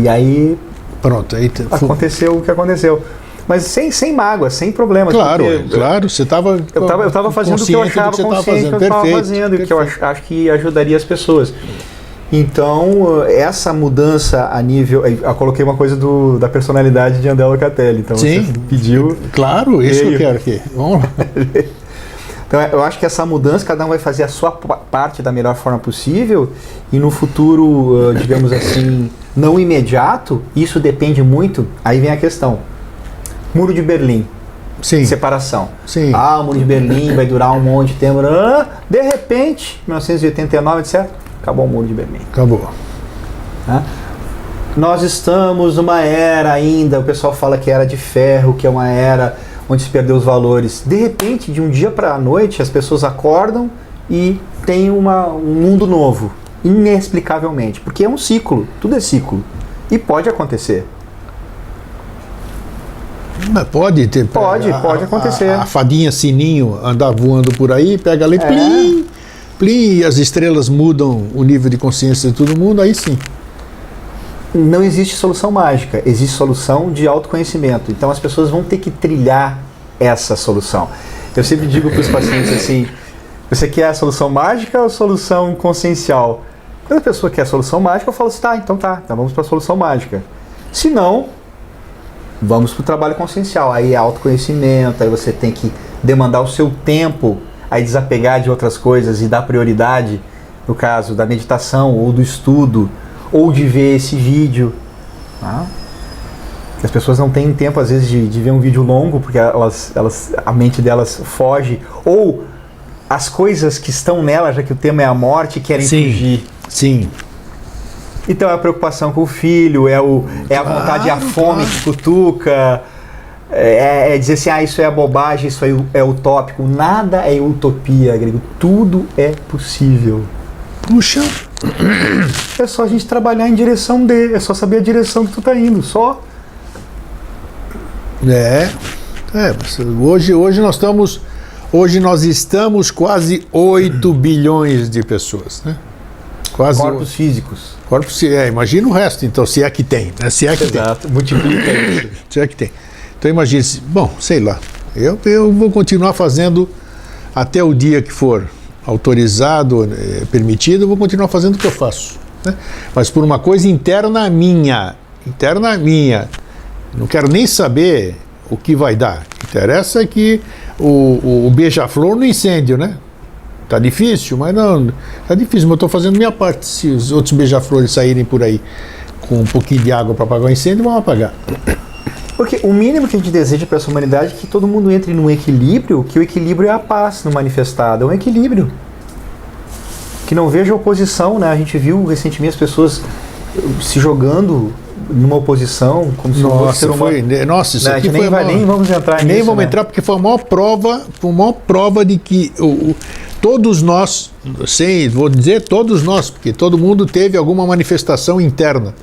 Speaker 2: E aí,
Speaker 1: pronto, aí
Speaker 2: aconteceu o que aconteceu. Mas sem mágoa, sem problema.
Speaker 1: Claro, você estava...
Speaker 2: Eu estava fazendo o que eu achava consciente que eu estava fazendo, e que eu acho que ajudaria as pessoas. Então, essa mudança a nível... Eu coloquei uma coisa da personalidade de André Locatelli. Então,
Speaker 1: sim,
Speaker 2: você pediu...
Speaker 1: Claro, isso eu quero aqui. Vamos lá.
Speaker 2: Então, eu acho que essa mudança, cada um vai fazer a sua parte da melhor forma possível, e no futuro, digamos assim, não imediato, isso depende muito, aí vem a questão. Muro de Berlim.
Speaker 1: Sim.
Speaker 2: Separação.
Speaker 1: Sim.
Speaker 2: O Muro de Berlim vai durar um monte de tempo. De repente, 1989, etc., acabou o Muro de Berlim.
Speaker 1: Acabou.
Speaker 2: Nós estamos numa era ainda, o pessoal fala que é era de ferro, que é uma era onde se perdeu os valores. De repente, de um dia para a noite, as pessoas acordam e tem um mundo novo, inexplicavelmente, porque é um ciclo, tudo é ciclo, e pode acontecer.
Speaker 1: Pode
Speaker 2: acontecer.
Speaker 1: A fadinha Sininho andar voando por aí, pega ali, plim, e as estrelas mudam o nível de consciência de todo mundo, aí sim.
Speaker 2: Não existe solução mágica, existe solução de autoconhecimento. Então as pessoas vão ter que trilhar essa solução. Eu sempre digo para os pacientes assim, você quer a solução mágica ou a solução consciencial? Quando a pessoa quer a solução mágica, eu falo assim, então vamos para a solução mágica. Se não, vamos para o trabalho consciencial. Aí é autoconhecimento, aí você tem que demandar o seu tempo, aí desapegar de outras coisas e dar prioridade, no caso da meditação ou do estudo, ou de ver esse vídeo. As pessoas não têm tempo, às vezes, de ver um vídeo longo, porque a mente delas foge, ou as coisas que estão nela, já que o tema é a morte, querem fugir.
Speaker 1: Sim.
Speaker 2: Então é a preocupação com o filho, é a vontade, a fome que cutuca, dizer assim, isso é bobagem, isso é utópico. Nada é utopia, grego. Tudo é possível.
Speaker 1: Puxa.
Speaker 2: É só a gente trabalhar em direção é só saber a direção que tu tá indo, só.
Speaker 1: Hoje nós estamos quase 8 bilhões de pessoas, né? Quase
Speaker 2: corpos físicos.
Speaker 1: Imagina o resto, então, se é que tem, né? Se é que
Speaker 2: Exato, multiplica isso.
Speaker 1: Se é que tem. Então imagine, bom, sei lá, eu vou continuar fazendo até o dia que for autorizado, permitido, eu vou continuar fazendo o que eu faço, né? Mas por uma coisa interna minha, não quero nem saber o que vai dar. Interessa que o beija-flor no incêndio, né? Tá difícil, mas não, tá difícil, mas eu estou fazendo minha parte. Se os outros beija-flores saírem por aí com um pouquinho de água para apagar o incêndio, vão apagar.
Speaker 2: Porque o mínimo que a gente deseja para essa humanidade é que todo mundo entre num equilíbrio, que o equilíbrio é a paz no manifestado, é um equilíbrio. Que não veja oposição, né? A gente viu recentemente as pessoas se jogando numa oposição, como se fosse ser humano.
Speaker 1: Nossa, isso aqui
Speaker 2: nem vamos entrar nisso.
Speaker 1: Nem vamos entrar, porque foi a maior prova de que todos nós, vou dizer todos nós, porque todo mundo teve alguma manifestação interna.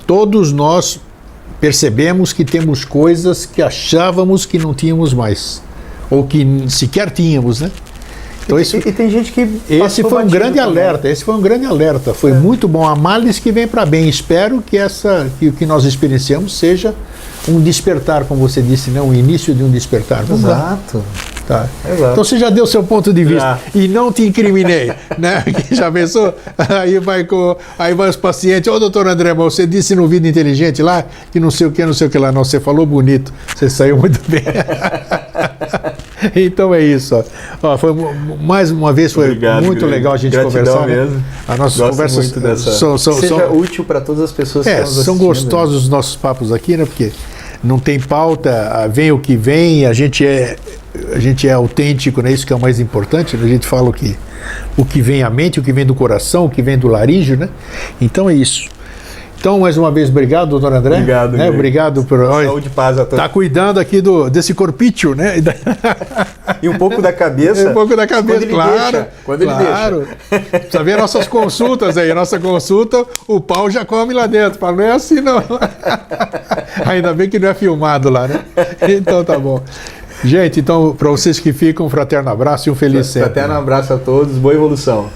Speaker 1: Todos nós percebemos que temos coisas que achávamos que não tínhamos mais, ou que sequer tínhamos, né? Então
Speaker 2: e tem gente que
Speaker 1: esse foi um grande alerta. Foi muito bom. Há males que vem para bem. Espero que o que nós experienciamos seja um despertar, como você disse, né? Um início de um despertar.
Speaker 2: Exato.
Speaker 1: Tá.
Speaker 2: Exato.
Speaker 1: Então você já deu seu ponto de vista e não te incriminei, né? Já pensou? Aí vai os pacientes, doutor André, mas você disse no Vida Inteligente lá que não sei o que lá. Não, você falou bonito, você saiu muito bem. Então é isso. Ó, foi, mais uma vez foi muito legal a gente conversar.
Speaker 2: Mesmo.
Speaker 1: Né? As nossas conversas
Speaker 2: seja útil para todas as pessoas que estão nos
Speaker 1: são
Speaker 2: assistindo.
Speaker 1: Gostosos os nossos papos aqui, né? Porque não tem pauta, vem o que vem, a gente é autêntico, né? Isso que é o mais importante, né? A gente fala o que vem à mente, o que vem do coração, o que vem do laríngeo, né? Então é isso. Então, mais uma vez, obrigado, doutor André.
Speaker 2: Obrigado,
Speaker 1: né? Obrigado por...
Speaker 2: Saúde e paz a todos.
Speaker 1: Está cuidando aqui desse corpício, né?
Speaker 2: E um pouco da cabeça.
Speaker 1: Um pouco da cabeça,
Speaker 2: Quando ele deixa.
Speaker 1: Precisa ver nossas consultas aí. Nossa consulta, o pau já come lá dentro. Fala, não é assim, não. Ainda bem que não é filmado lá, né? Então, tá bom. Gente, então, para vocês que ficam, um fraterno abraço e um feliz sempre.
Speaker 2: Fraterno abraço a todos. Boa evolução.